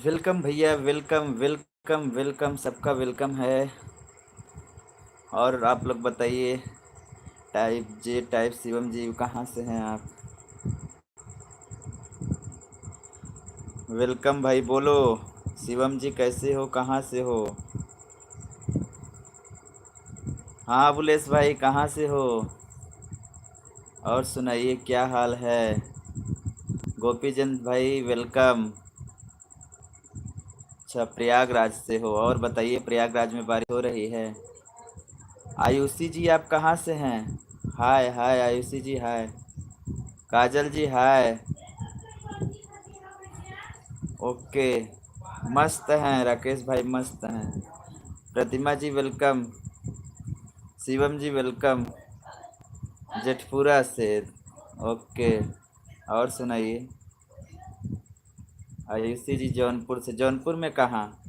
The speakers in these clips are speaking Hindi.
वेलकम भैया, वेलकम वेलकम वेलकम, सबका वेलकम है। और आप लोग बताइए। टाइप जे टाइप शिवम जी, कहाँ से हैं आप? वेलकम भाई, बोलो। शिवम जी कैसे हो, कहाँ से हो? हाँ अबुलेश भाई, कहाँ से हो? और सुनाइए, क्या हाल है? गोपी चंद भाई वेलकम। अच्छा, प्रयागराज से हो। और बताइए, प्रयागराज में बारिश हो रही है? आयुषी जी, आप कहाँ से हैं? हाय हाय आयुषी जी, हाय। काजल जी, हाय। ओके। मस्त हैं राकेश भाई, मस्त हैं। प्रतिमा जी वेलकम। शिवम जी वेलकम। जेठपुरा से। ओके। और सुनाइए। आयुषी जी जौनपुर से। जौनपुर में कहाँ?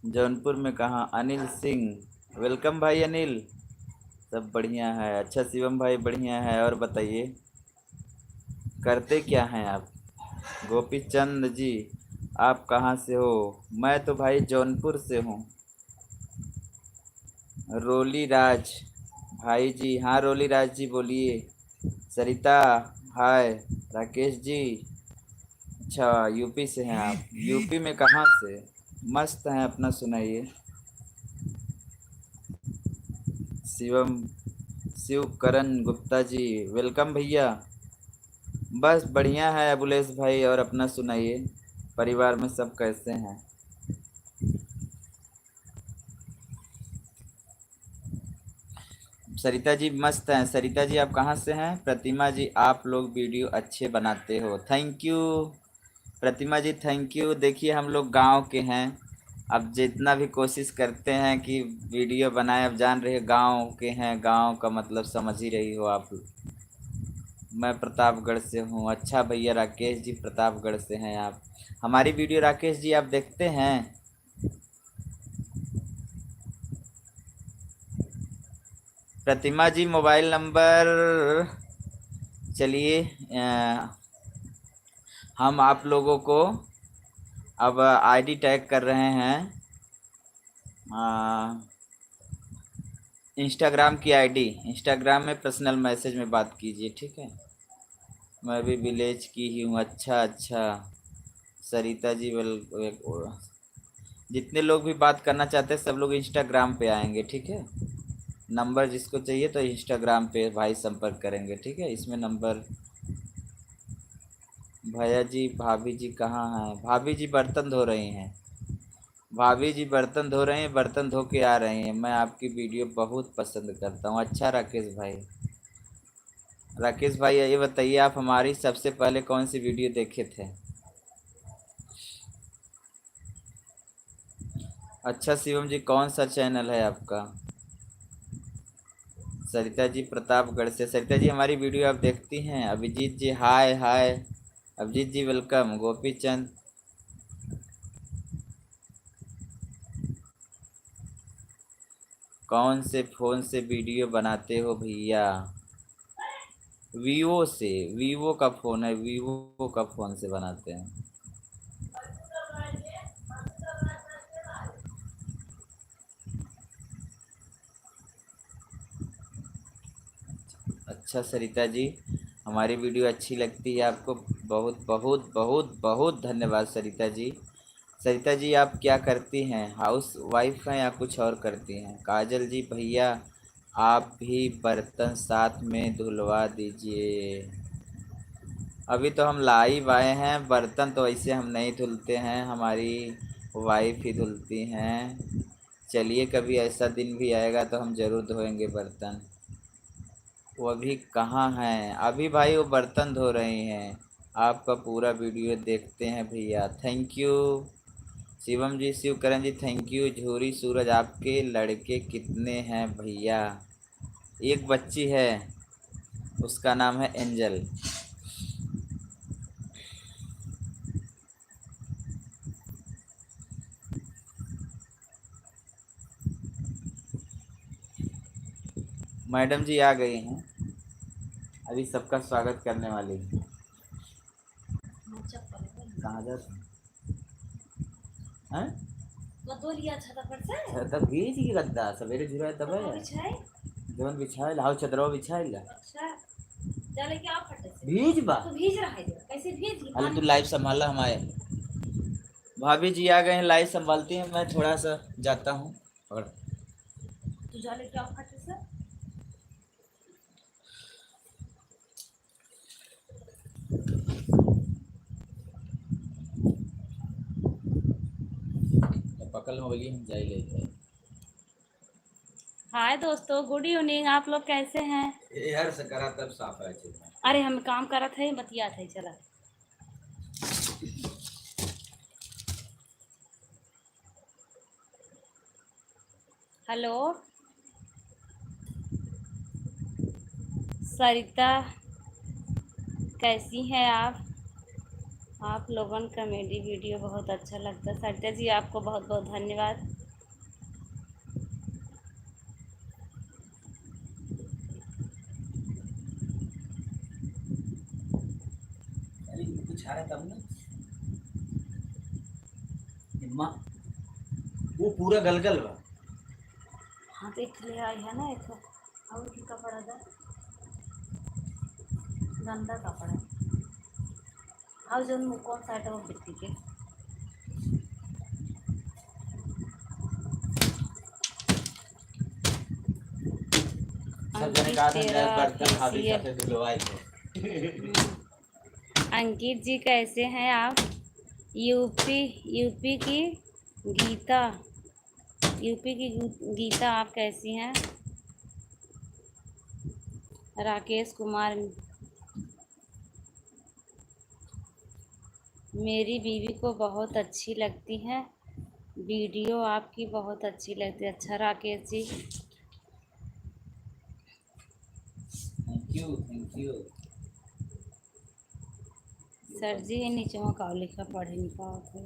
जौनपुर में कहाँ? अनिल सिंह, वेलकम भाई अनिल। सब बढ़िया है। अच्छा शिवम भाई, बढ़िया है। और बताइए, करते क्या हैं आप? गोपी चंद जी, आप कहाँ से हो? मैं तो भाई जौनपुर से हूँ। रोली राज भाई जी, हाँ रोली राज जी बोलिए। सरिता, हाय। राकेश जी, अच्छा यूपी से हैं आप? यूपी में कहाँ से? मस्त हैं, अपना सुनाइए। शिवम, शिवकरण गुप्ता जी, वेलकम भैया। बस बढ़िया है अबुलेश भाई, और अपना सुनाइए। परिवार में सब कैसे हैं? सरिता जी मस्त हैं। सरिता जी, आप कहाँ से हैं? प्रतिमा जी, आप लोग वीडियो अच्छे बनाते हो, thank you. Pratima ji thank you. देखिए, हम लोग गांव के हैं। अब जितना भी कोशिश करते हैं कि वीडियो बनाएं, अब जान रहे गांव के हैं, गांव का मतलब समझ ही रही हो आप। मैं प्रतापगढ़ से हूँ। अच्छा भैया राकेश जी, प्रतापगढ़ से हैं आप। हमारी वीडियो राकेश जी आप देखते हैं? प्रतिमा जी मोबाइल नंबर, चलिए हम आप लोगों को अब आईडी टैग कर रहे हैं। इंस्टाग्राम की आईडी, इंस्टाग्राम में पर्सनल मैसेज में बात कीजिए, ठीक है? मैं भी विलेज की ही हूँ। अच्छा अच्छा। सरिता जी जितने लोग भी बात करना चाहते हैं सब लोग इंस्टाग्राम पे आएंगे, ठीक है? नंबर जिसको चाहिए तो इंस्टाग्राम पे भाई संपर्क करेंगे, ठीक है? इसमें नंबर। भैया जी, भाभी जी कहाँ हैं? भाभी जी बर्तन धो रही हैं। भाभी जी बर्तन धो रही हैं, बर्तन धो के आ रही हैं। मैं आपकी वीडियो बहुत पसंद करता हूँ। अच्छा राकेश भाई। राकेश भाई, ये बताइए, आप हमारी सबसे पहले कौन सी वीडियो देखे थे? अच्छा शिवम जी, कौन सा चैनल है आपका? सरिता जी प्रतापगढ़ से। सरिता जी, हमारी वीडियो आप देखती हैं? अभिजीत जी, हाय हाय। अभिजीत जी वेलकम। गोपी चंद, कौन से फ़ोन से वीडियो बनाते हो भैया? वीवो से। वीवो का फ़ोन है, वीवो का फ़ोन से बनाते हैं। अच्छा सरिता जी, हमारी वीडियो अच्छी लगती है आपको? बहुत बहुत बहुत बहुत धन्यवाद सरिता जी। सरिता जी, आप क्या करती हैं? हाउस वाइफ हैं या कुछ और करती हैं? काजल जी, भैया आप भी बर्तन साथ में धुलवा दीजिए। अभी तो हम लाइव आए हैं। बर्तन तो ऐसे हम नहीं धुलते हैं, हमारी वाइफ ही धुलती हैं। चलिए, कभी ऐसा दिन भी आएगा तो हम ज़रूर धोएंगे बर्तन। वो अभी कहाँ हैं? अभी भाई वो बर्तन धो रही हैं। आपका पूरा वीडियो देखते हैं भैया, thank you. Shivam ji, Shivkaran ji thank you. Jhuri Suraj, आपके लड़के कितने हैं भैया? एक बच्ची है, उसका नाम है एंजल। मैडम जी आ गई हैं, अभी सबका स्वागत करने वाली हैं। कहाँ जाते हैं? गद्दो लिया छत पर से। तब भीज की गद्दा सवेरे जुड़ा है तब तो है बिछाए। जवन बिछाए हाउ चदरवा बिछाए ला अच्छा चले क्या फटे से भीज बा। तो भीज रहा है कैसे भीज अरे तू लाइव संभाला हमारे भाभी जी आ गए हैं लाइव संभालती हैं मैं थोड़ा सा जाता हूँ और तू जाले क्या फटे से। पकड़ में बोलिए हम जाए लेते हाय दोस्तों, गुड इवनिंग। आप लोग कैसे हैं? यार से करा तब साफ है अरे हम काम करत है बतिया थे चला। हेलो सरिता, कैसी हैं आप लोगों का कॉमेडी वीडियो बहुत अच्छा लगता है। सरिता जी आपको बहुत बहुत धन्यवाद। अरे कुछ आ रहा तब ना हिम्मा वो पूरा गलगल बा। हाँ तो एक ले आई है ना एक और की कपड़ा था गंदा कपड़ा और जो कौन सा है वो बिट्टी के सब जने अंकित कहा था तेरा नया बर्तन भाभी फेसियल। साथे धुलवाए थे अंकित जी कैसे हैं आप? यूपी यूपी की गीता यूपी की गीता आप कैसी हैं? राकेश कुमार, मेरी बीवी को बहुत अच्छी लगती है वीडियो आपकी, बहुत अच्छी लगती है। अच्छा Rakesh ji, thank you sir जी ये नीचे में का लिखा पढ़े नहीं पाओ थे।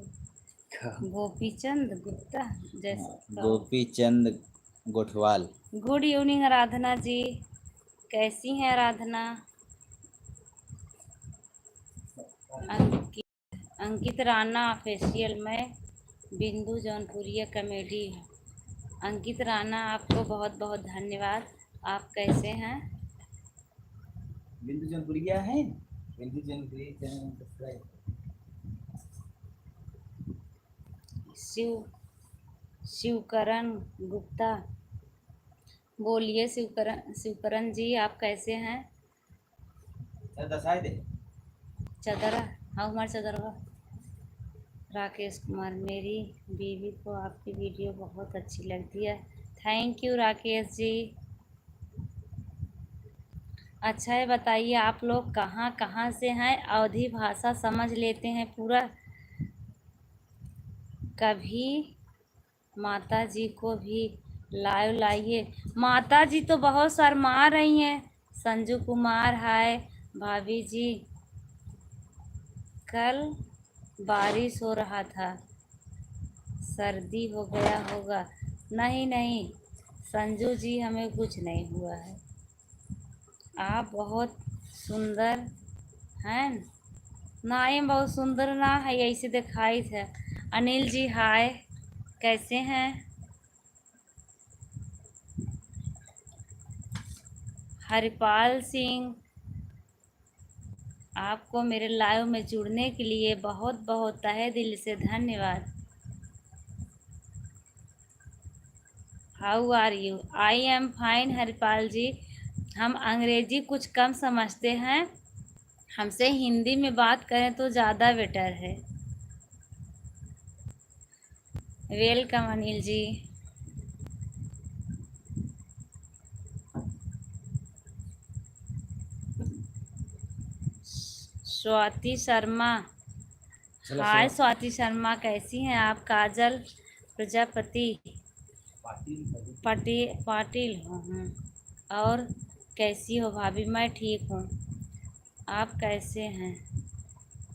गोपीचंद गुप्ता जैसे गोपी चंद गोठवाल। गुड इवनिंग आराधना जी, कैसी हैं आराधना? अंकित राणा ऑफिशियल में बिंदु जौनपुरिया कॉमेडी। अंकित राणा आपको बहुत बहुत धन्यवाद। आप कैसे हैं? बिंदु जौनपुरिया है बिंदु जौनपुरी चैनल सब्सक्राइब। शिव शिवकरण गुप्ता, बोलिए शिवकरण जी आप कैसे हैं? सर दसाए दे चदरा हाँ हमारे चदरवा। राकेश कुमार, मेरी बीवी को आपकी वीडियो बहुत अच्छी लगती है। Thank you Rakesh ji. अच्छा है बताइए आप लोग कहाँ कहाँ से हैं? अवधी भाषा समझ लेते हैं पूरा? कभी माता जी को भी लाइव लाइए। माता जी तो बहुत शर्मा रही हैं। संजू कुमार हाय भाभी जी, कल बारिश हो रहा था, सर्दी हो गया होगा। नहीं नहीं संजू जी, हमें कुछ नहीं हुआ है। आप बहुत सुंदर हैं। नहीं बहुत सुंदर ना है, ऐसे दिखाई थे। अनिल जी हाय, कैसे हैं? हरिपाल सिंह, आपको मेरे लाइव में जुड़ने के लिए बहुत बहुत तहे दिल से धन्यवाद। How are you? I am fine Haripal ji. हम अंग्रेजी कुछ कम समझते हैं, हमसे हिंदी में बात करें तो ज़्यादा बेटर है। वेलकम अनिल जी। स्वाति शर्मा, हाय स्वाति शर्मा कैसी हैं आप? काजल प्रजापति, पाटिल हूँ। और कैसी हो भाभी? मैं ठीक हूँ, आप कैसे हैं?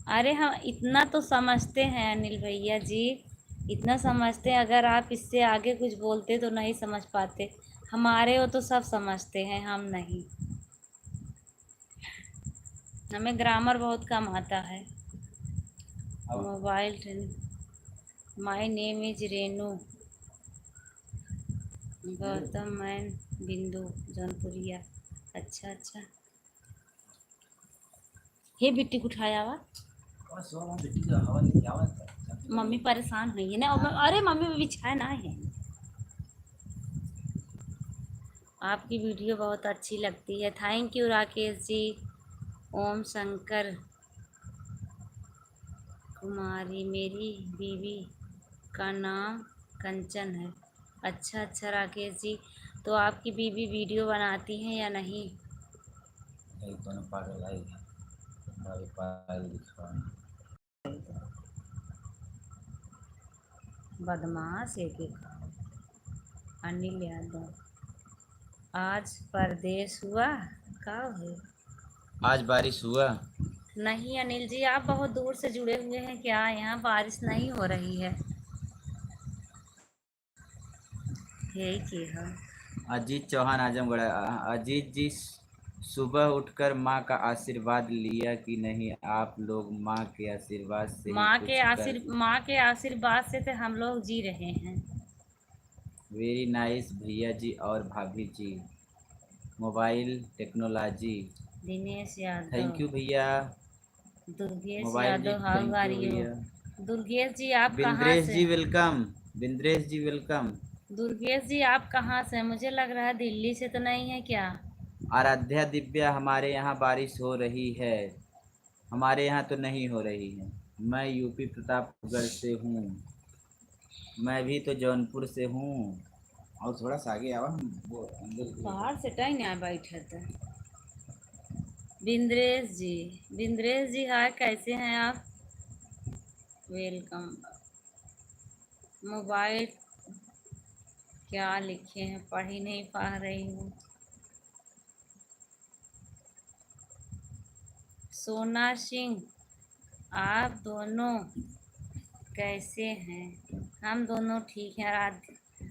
अरे हम इतना तो समझते हैं अनिल भैया जी, इतना समझते हैं। अगर आप इससे आगे कुछ बोलते तो नहीं समझ पाते। हमारे वो तो सब समझते हैं, हम नहीं। हमें ग्रामर बहुत कम आता है। Mobile my name is Renu Gautam man बिंदु जौनपुरिया। अच्छा अच्छा, हे बिट्टी को उठाया वा, मम्मी परेशान हुई है ना। अरे मम्मी बिछाए ना है। आपकी वीडियो बहुत अच्छी लगती है, थैंक यू राकेश जी। ओम शंकर कुमारी, मेरी बीवी का नाम कंचन है। अच्छा अच्छा राकेश जी, तो आपकी बीवी वीडियो बनाती हैं या नहीं? पागल आई पागल बदमाश एक एक। अनिल यादव, आज परदेश हुआ कब है? आज बारिश हुआ? नहीं अनिल जी, आप बहुत दूर से जुड़े हुए हैं क्या? यहाँ बारिश नहीं हो रही है। यही की है। अजीत चौहान आजमगढ़, अजीत जी सुबह उठकर माँ का आशीर्वाद लिया कि नहीं? आप लोग माँ के आशीर्वाद से ही कुछ कर। माँ के आशीर्वाद से तो हम लोग जी रहे हैं। वेरी नाइस भैया जी और भाभी जी, mobile technology. Dinesh thank Yadav, you भैया। Durgesh mobile ji Yadav, how thank are you you? भैया। दुर्गेश जी आप कहाँ बिंद्रेश से जी हैं? वेलकम। बिंद्रेश जी वेलकम। दुर्गेश जी आप कहाँ से हैं? मुझे लग रहा है दिल्ली से तो नहीं है क्या? आराध्या दिव्या, हमारे यहाँ बारिश हो रही है। हमारे यहाँ तो नहीं हो रही है। मैं यूपी प्रतापगढ़ से हूँ। मैं भी तो जौनपुर से हूँ। और थोड़ा सा आगे आवा, हम वो अंदर की तरफ। बाहर से टाइम यहाँ बैठे थे। बिंद्रेश जी, बिंद्रेश जी हाय, कैसे हैं आप? वेलकम। मोबाइल क्या लिखे हैं, पढ़ ही नहीं पा रही हूँ। सोना सिंह, आप दोनों कैसे हैं? हम दोनों ठीक हैं। आराध्या,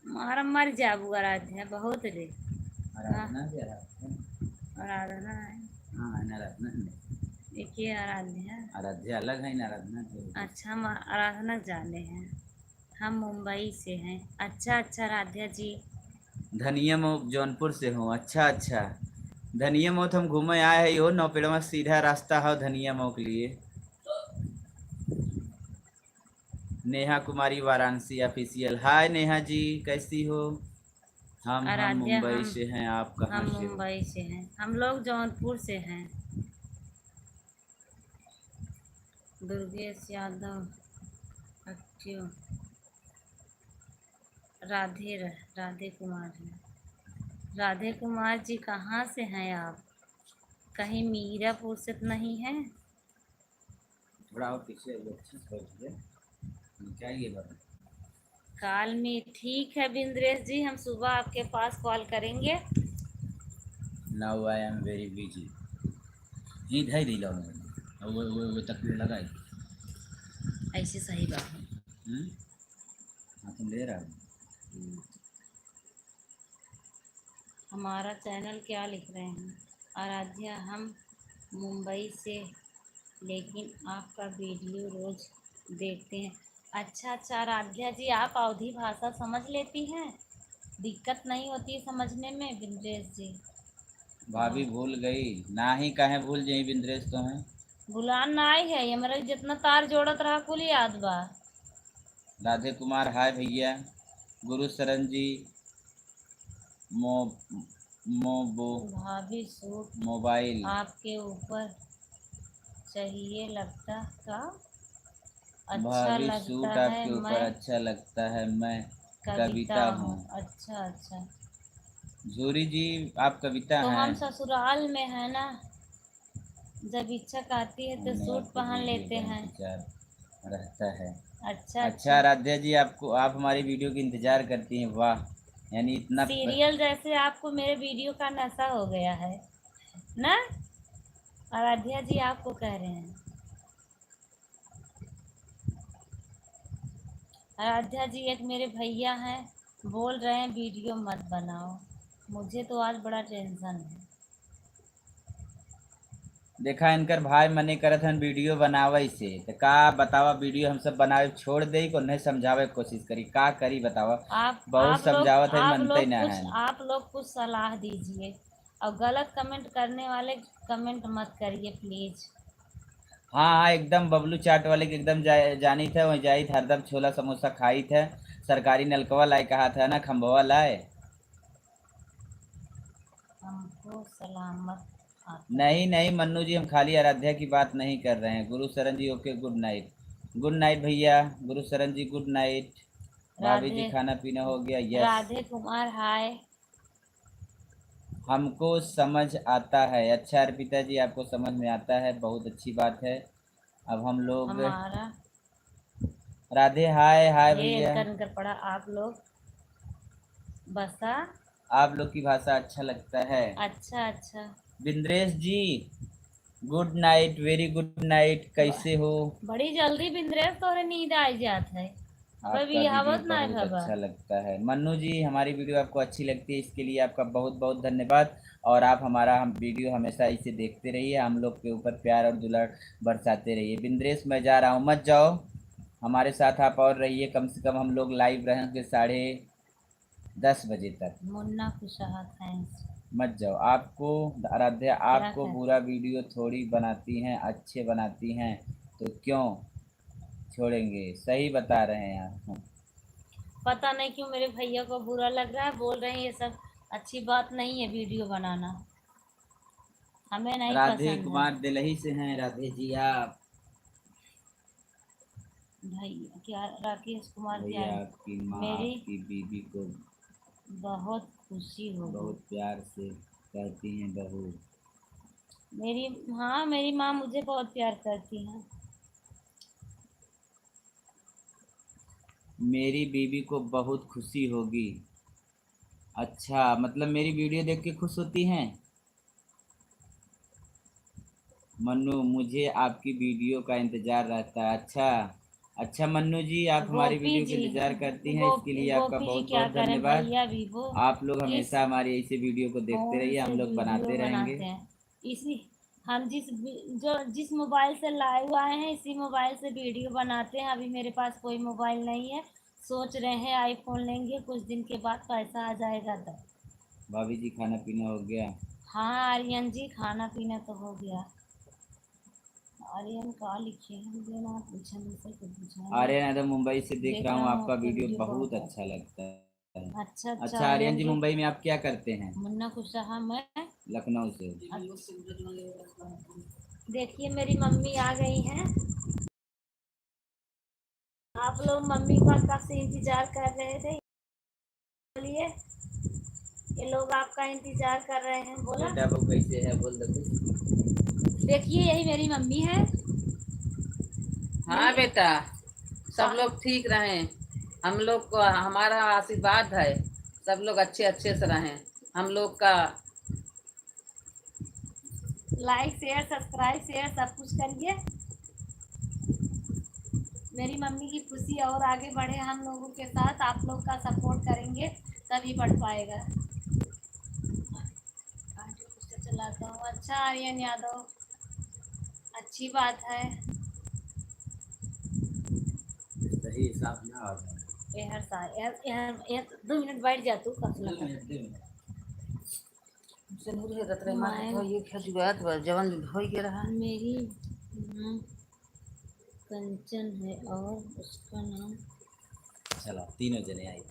मारा मर जाबू आराध्या बहुत रे। आराधना से आराधना है, हाँ आराधना एक ही आराध्या। आराध्या अलग है ना, आराधना तो। अच्छा, हम आराधना जाने हैं। हम मुंबई से हैं। अच्छा अच्छा आराध्या जी। धनिया मऊ जौनपुर से हूँ। अच्छा अच्छा। धनिया मऊ तो हम घूमे आए हैं, हो नौपेड़वा सीधा रास्ता है धनिया मऊ के लिए। नेहा कुमारी वाराणसी ऑफिशियल, हाय नेहा जी, कैसी हो? हम आराध्या, मुंबई से हैं, आप कहाँ हम से हो? मुंबई से हैं। हम लोग जौनपुर से हैं। दुर्गेश यादव, एक्टिव। राधे कुमार है। राधे कुमार जी कहाँ से हैं आप? कहीं मीरापुर से तो नहीं है? थोड़ा और पीछे अच्छा से बैठिए। क्या ये बात? कॉल में ठीक है बिंद्रेश जी, हम सुबह आपके पास कॉल करेंगे। Now I am very busy. नहीं धाई दिला वो तकलीफ लगाई। ऐसे सही बात है। हाँ तुम ले रहा हूँ। हमारा चैनल क्या लिख रहे हैं? आराध्या, हम मुंबई से, लेकिन आपका वीडियो रोज देखते हैं। अच्छा अच्छा आराध्या जी, आप अवधी भाषा समझ लेती हैं? दिक्कत नहीं होती है समझने में बिंद्रेश जी? भाभी भूल गई ना ही, काहे भूल जाई बिंद्रेश तो हैं। भुलान ना आई है, ये मेरा जितना तार जोड़त रहा कुल याद बा। राधे कुमार हाय भैया। गुरु शरण जी, मो मोबो भाभी सूट मोबाइल। आपके ऊपर चाहिए लगता का? अच्छा भाभी लगता सूट है। आपके ऊपर मैं अच्छा लगता है, मैं कविता कविता हूँ। हूँ। अच्छा अच्छा, झूरी जी, आप कविता तो हैं। हम ससुराल में है ना, जब इच्छा करती है तो हमने सूट आपको पहन वीडियो लेते का हैं। इंतजार रहता है। अच्छा अच्छा अच्छा, आराध्या जी, आपको आप हमारी वीडियो की इंतजार करती हैं, वाह। यानी इतना सीरियल जैसे आपको मेरे वीडियो का नशा हो गया है ना? आराध्या जी आपको कह रहे हैं। आराध्या जी, एक मेरे भैया हैं, बोल रहे हैं वीडियो मत बनाओ। मुझे तो आज बड़ा टेंशन है। देखा इनकर भाई मने करत हन वीडियो बनावे से, तो का बतावा वीडियो हम सब बनावे छोड़ दे को नहीं समझावे के कोशिश करी, का करी बतावा। बहुत समझावत है मनते ना है। आप लोग कुछ सलाह दीजिए और गलत कमेंट करने वाले कमेंट मत करिए प्लीज। हाँ हाँ एकदम बबलू चाट वाले के एकदम जानी थे, वहीं जाई थे हरदम छोला समोसा खाई थे। सरकारी नलकवा लाए कहा था ना, खम्भवा लाए। हमको सलामत आता है। नहीं नहीं मन्नू जी, हम खाली आराध्या की बात नहीं कर रहे हैं। Guru Sharan ji okay, good night. Good night भैया। गुरु शरण जी गुड नाइट। भाभी जी राधे खाना पीना हो गया? यस। राधे कुमार हाय। हमको समझ आता है। अच्छा अर्पिता जी आपको समझ में आता है, बहुत अच्छी बात है। अब हम लोग हमारा राधे हाय हाय ये भैया। इनकर इनकर पड़ा आप लोग बसा। आप लोग की भाषा अच्छा लगता है। अच्छा अच्छा। Bindresh ji good night, very good night, ब, कैसे हो? बड़ी जल्दी बिंद्रेश तोरे नींद आई जात है। अबे आपका भी वीडियो आवत ना बहुत भबा। अच्छा लगता है। मन्नू जी हमारी वीडियो आपको अच्छी लगती है, इसके लिए आपका बहुत बहुत धन्यवाद। और आप हमारा हम वीडियो हमेशा इसे देखते रहिए, हम लोग के ऊपर प्यार और दुलार बरसाते रहिए। बिंद्रेश मैं जा रहा हूँ, मत जाओ, हमारे साथ आप और रहिए। कम से कम हम लोग लाइव रहेंगे 10:30 बजे तक। मुन्ना कुशवाहा थैंक्स। मत जाओ। आपको आराध्या क्या आपको कर बुरा वीडियो थोड़ी बनाती हैं, अच्छे बनाती हैं, तो क्यों छोड़ेंगे? सही बता रहे हैं आप। पता नहीं क्यों मेरे भैया को बुरा लग रहा है, बोल रहे हैं ये सब अच्छी बात नहीं है वीडियो बनाना। हमें नहीं राधे पसंद है। कुमार दिल्ली से हैं राधे जी आप। भैया क्या राकेश कुमार क्या भैया है? आपकी माँ मेरी आपकी बीबी को बहुत खुशी होगी। बहुत प्यार से कहती हैं बहू। मेरी हाँ मेरी माँ मुझे बहुत प्यार करती है। मेरी बीबी को बहुत खुशी होगी। अच्छा मतलब मेरी वीडियो देख के खुश होती हैं? मन्नू मुझे आपकी वीडियो का इंतज़ार रहता है। अच्छा अच्छा मन्नू जी आप हमारी गोपी वीडियो का जी इंतज़ार करती हैं, इसके लिए आपका गोपी जी बहुत क्या बहुत करें धन्यवाद। भैया भी वो आप लोग इस हमेशा हमारी ऐसे वीडियो को देखते फोन रहिए, से हम लोग वीडियो बनाते रहेंगे। बनाते हैं। इसी हम जिस मोबाइल से लाइव आए हैं इसी मोबाइल से वीडियो बनाते हैं। अभी मेरे पास कोई मोबाइल नहीं है, सोच रहे हैं आईफोन लेंगे, कुछ दिन के बाद पैसा आ जाएगा तब। भाभी जी खाना पीना हो गया? हाँ आर्यन जी खाना पीना तो हो गया। आर्यन का लिखे हैं मुझे ना पूछा, मुझसे कुछ पूछा मैं आर्यन यादव मुंबई से देख देख रहा रहा हूँ, हूँ आपका आपको वीडियो वीडियो बहुत बहुत है। अच्छा लगता है। अच्छा अच्छा अच्छा आर्यन आर्यन जी जी। मुंबई में आप क्या करते हैं? मुन्ना कुशवाहा मैं। लखनऊ से। देखिए मेरी मम्मी आ गई हैं। आप लोग मम्मी का कब से इंतजार कर रहे थे? बोलिए ये लोग आपका इंतजार कर रहे हैं, बोला। बेटा वो कैसे है बोल दो कुछ। देखिए यही मेरी मम्मी है। हाँ बेटा, सब खा लोग ठीक रहें। हम लोग को हमारा आशीर्वाद है, सब लोग अच्छे अच्छे से रहें। हम लोग का लाइक शेयर सब्सक्राइब शेयर सब कुछ करिए। मेरी मम्मी की खुशी और आगे बढ़े हम लोगों के साथ, आप लोग का सपोर्ट करेंगे तभी बढ़ पाएगा। आंटी कुछ तो चलाता हूँ। अच्छा आर्यन यादव अच्छी बात है। सही हिसाब ना आ जाए। ये हर साल यार 2 मिनट बैठ जा तू कसला दो कर। मिनट दो मिनट। सिंदूर हेरत रहे माथे मैं धोइए खजुआत बा जवन धोई के रहा। मेरी नाम कंचन है और उसका नाम। चलो तीनों जने आई।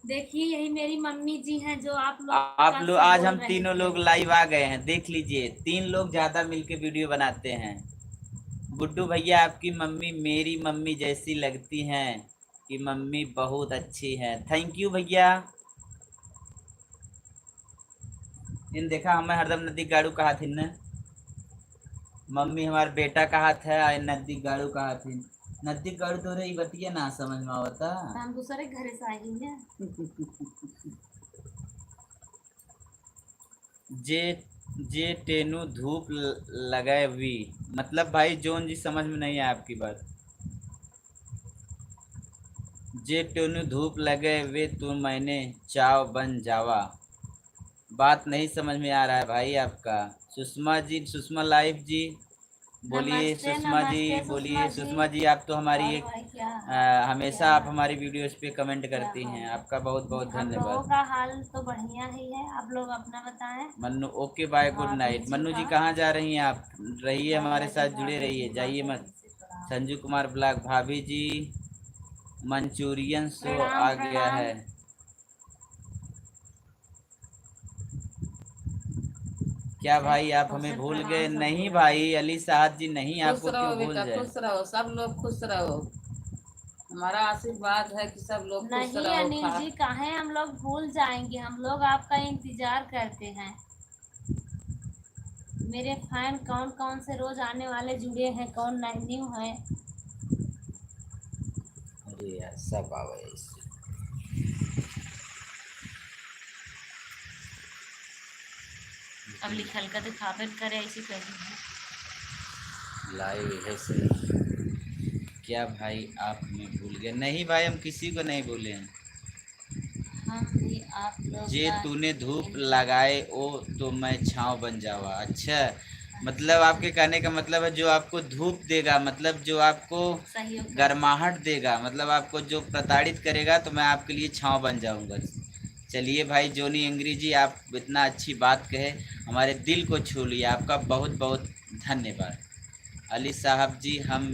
देखिए यही मेरी मम्मी जी हैं जो आप लोग आप का लोग से आज बोल हम रहे तीनों थे। लोग लाइव आ गए हैं, देख लीजिए 3 लोग ज्यादा मिलके वीडियो बनाते हैं। गुड्डू भैया आपकी मम्मी मेरी मम्मी जैसी लगती हैं कि मम्मी बहुत अच्छी है। थैंक यू भैया। इन देखा हमें हरदम नदी गाड़ू कहा थी न, मम्मी हमार बेटा कहा था नदी गाड़ू कहा थी। नदी गाड़ू तो रही बतिया ना समझ में आवता। हम दूसरे घर से आई हैं। जे जे टेनु धूप लगाए हुई, मतलब भाई जोन जी समझ में नहीं है आपकी बात। जे टेनु धूप लगे वे तो मैंने चाव बन जावा। बात नहीं समझ में आ रहा है भाई आपका। सुषमा जी, सुषमा लाइव जी, बोलिए नमस्ते सुषमा जी, नमस्ते बोलिए सुषमा जी। सुषमा जी। आप तो हमारी और एक भाई क्या हाल हमेशा क्या आप हमारी वीडियोस पे कमेंट क्या करती हाल हैं, है? आपका बहुत बहुत हम लोगों धन्यवाद। का हाल तो बढ़िया ही है, आप लोग अपना बताएं। मन्नू ओके बाय, गुड भाभी नाइट। जी मन्नू का जी कहाँ जा रही हैं आप? रहिए हमारे माता जी साथ, जुड़े भाभी रहिए, जी जाइए माता मत। जी से प्रणाम। संजू कुमार ब्लॉग, भाभी जी मंचूरियन शो प्रणाम आ गया प्रणाम। है। क्या भाई आप हमें सबसे भूल गए? प्रणाम सब नहीं बोला भाई, जाए। अली साहब जी नहीं, खुश आपको रहो क्यों भूल बेटा, जाए। खुश रहो, सब लोग खुश रहो। हमारा आशीर्वाद है कि सब लोग खुश नहीं रहो, अनिल खा। जी, काहे हम लोग भूल जाएंगे, हम लोग आपका इंतजार करते हैं। मेरे फैन कौन कौन से रोज आने वाले जुड़े हैं, कौन न्यू है। अरे यार सब आवे इससे। अब लिखल का दिखावे करे ऐसी कही है। लाइव है सही। क्या भाई आप हमें भूल गए? नहीं भाई, हम किसी को नहीं भूले हैं। हम भी आप लोग जे का तूने धूप इंतजार। लगाए ओ तो मैं छाँव बन जावा। अच्छा, मतलब आपके कहने का मतलब है जो आपको धूप देगा, मतलब जो आपको सहयोग करें। गर्माहट देगा, मतलब आपको जो प्रताड़ित करेगा तो मैं आपके लिए छाँव बन जाऊंगा। चलिए भाई जोनी अंग्रेजी, आप इतना अच्छी बात कहे, हमारे दिल को छू लिया, आपका बहुत बहुत धन्यवाद। अली साहब जी, हम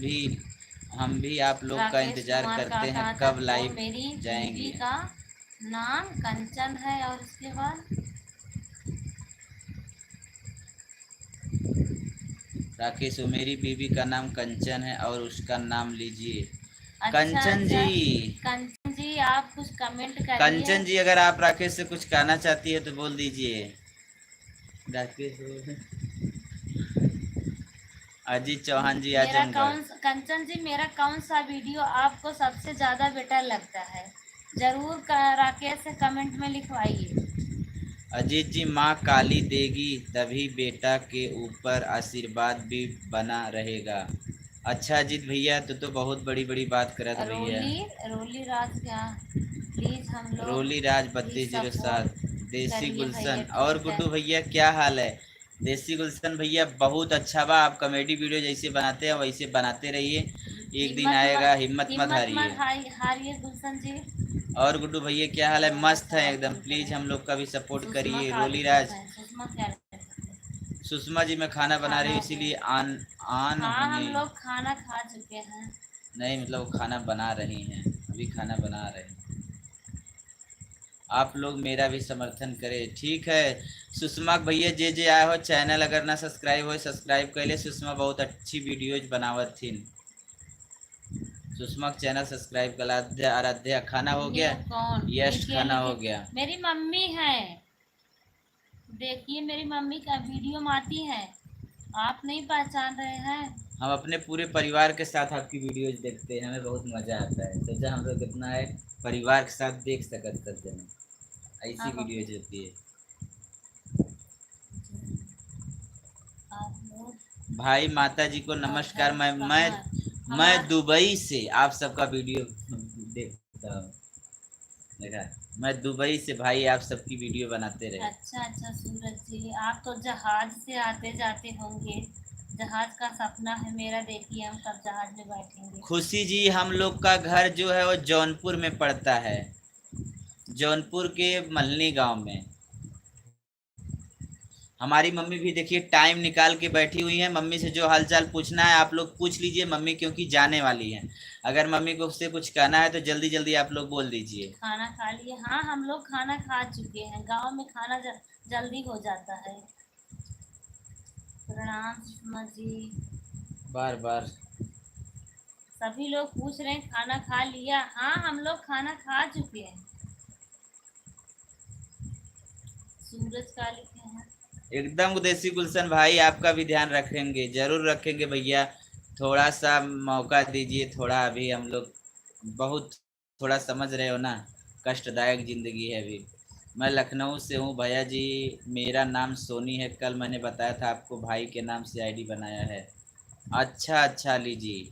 भी आप लोग का राकेश इंतज़ार कुमार करते हैं, काका था कब तो लाइव मेरी बीवी जाएंगे। का नाम कंचन है, और उसके बाद राकेश, मेरी बीवी का नाम कंचन है और उसका नाम लीजिए। अच्छा कंचन जी, अच्छा। कंचन जी आप कुछ कमेंट करिए। कंचन जी अगर आप राकेश से कुछ कहना चाहती है तो बोल दीजिए। राकेश अजीत चौहान जी मेरा आजमगढ़। कंचन जी, मेरा कौन सा वीडियो आपको सबसे ज्यादा बेटर लगता है, जरूर राकेश से कमेंट में लिखवाइए। अजीत जी, माँ काली देगी तभी बेटा के ऊपर आशीर्वाद भी बना रहेगा। अच्छा अजीत भैया, तो बहुत बड़ी बड़ी बात करा था भैया। रोली रोली राज क्या, प्लीज हम लोग रोली राज प्लीज 3207। सपोर्ट देसी करिए गुलशन भैया, और ठीक है। गुड्डू भैया क्या हाल है? देसी गुलशन भैया बहुत अच्छा बा, आप कॉमेडी वीडियो जैसे बनाते हैं वैसे बनाते रहिए, एक दिन आएगा, हिम्मत मत हिम्मत मत हारिए। हारिए गुलशन जी। और गुड्डू भैया क्या हाल है? दोबारा मस्त है सवाल एकदम, कौन प्लीज हम करेगा? लोग का भी सपोर्ट सुषमा करिए। का रोली लिखत राज, है, सुषमा क्या लिखत है? सुषमा जी मैं खाना बना रही खाना हूँ हो गया। इसीलिए आन आन हाँ होंगे। हम लोग खाना खा चुके हैं। नहीं मतलब वो खाना बना रही हैं, अभी खाना बना रहे हैं। आप लोग मेरा भी समर्थन करें, ठीक है। सुषमा भैया जे आए हो, चैनल अगर ना सब्सक्राइब हो सब्सक्राइब कर ले। सुषमा बहुत अच्छी वीडियोज बनावत थी। सुषमा का चैनल सब्सक्राइब कर। आराध्या, आराध्या खाना हो न्यू गया? कौन यश लिखिए खाना हो लिखिए। गया। मेरी मम्मी है, देखिए मेरी मम्मी का वीडियो में आती है, आप नहीं पहचान रहे हैं। हम अपने पूरे परिवार के साथ आपकी वीडियोज देखते हैं, हमें बहुत मज़ा आता है। तो जब हम लोग कितना है परिवार के साथ देख सकते करते हैं, ऐसी आप वीडियोज होती है। आप लोग भाई माता जी को का नमस्कार। घर मैं कहाँ है? मैं मैं हमार दुबई से आप सबका वीडियो देखता हूँ। देखा, मैं दुबई से भाई आप सबकी वीडियो बनाते रहे। अच्छा अच्छा सूरज जी, आप तो जहाज से आते जाते होंगे। जहाज का सपना है मेरा, देखिए हम कब जहाज में बैठेंगे। खुशी जी, हम लोग का घर जो है वो जौनपुर में पड़ता है, जौनपुर के मल्हनी गांव में। हमारी मम्मी भी देखिए टाइम निकाल के बैठी हुई हैं। मम्मी से जो हालचाल पूछना है आप लोग पूछ लीजिए, मम्मी क्योंकि जाने वाली हैं। अगर मम्मी को उससे कुछ कहना है तो जल्दी जल्दी आप लोग बोल दीजिए। खाना खा लिए? हाँ हम लोग खाना खा चुके हैं, गांव में खाना जल्दी हो जाता है। प्रणाम सुषमा जी। बार बार सभी लोग पूछ रहे हैं खाना खा लिया? हाँ हम लोग खाना खा चुके हैं। सूरज का लिखे हैं। एकदम देसी गुलशन भाई, आपका भी ध्यान रखेंगे, जरूर रखेंगे भैया। थोड़ा सा मौका दीजिए, थोड़ा अभी हम लोग बहुत थोड़ा समझ रहे हो ना, कष्टदायक ज़िंदगी है अभी। मैं लखनऊ से हूँ भैया जी, मेरा नाम सोनी है। कल मैंने बताया था आपको, भाई के नाम से आईडी बनाया है। अच्छा अच्छा लीजिए,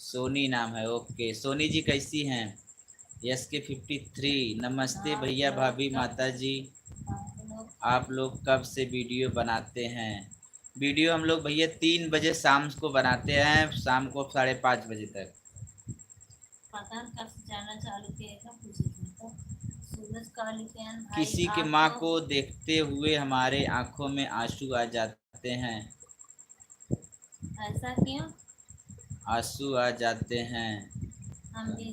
सोनी नाम है, ओके। सोनी जी कैसी हैं? SK53 नमस्ते आप भैया लोग भाभी का माता जी। आप लोग आप लोग कब से वीडियो बनाते हैं? वीडियो हम लोग भैया 3 बजे शाम को बनाते हैं, शाम को 5:30 बजे तक। पता नहीं कब से चैनल चालू किएगा, पूछे थे तो सूरज कालिकेन भाई किसी के आप माँ तो को देखते हुए हमारे आंखों में आंसू आ जाते हैं। ऐसा क्यों? आंसू आ जाते हैं। हम भी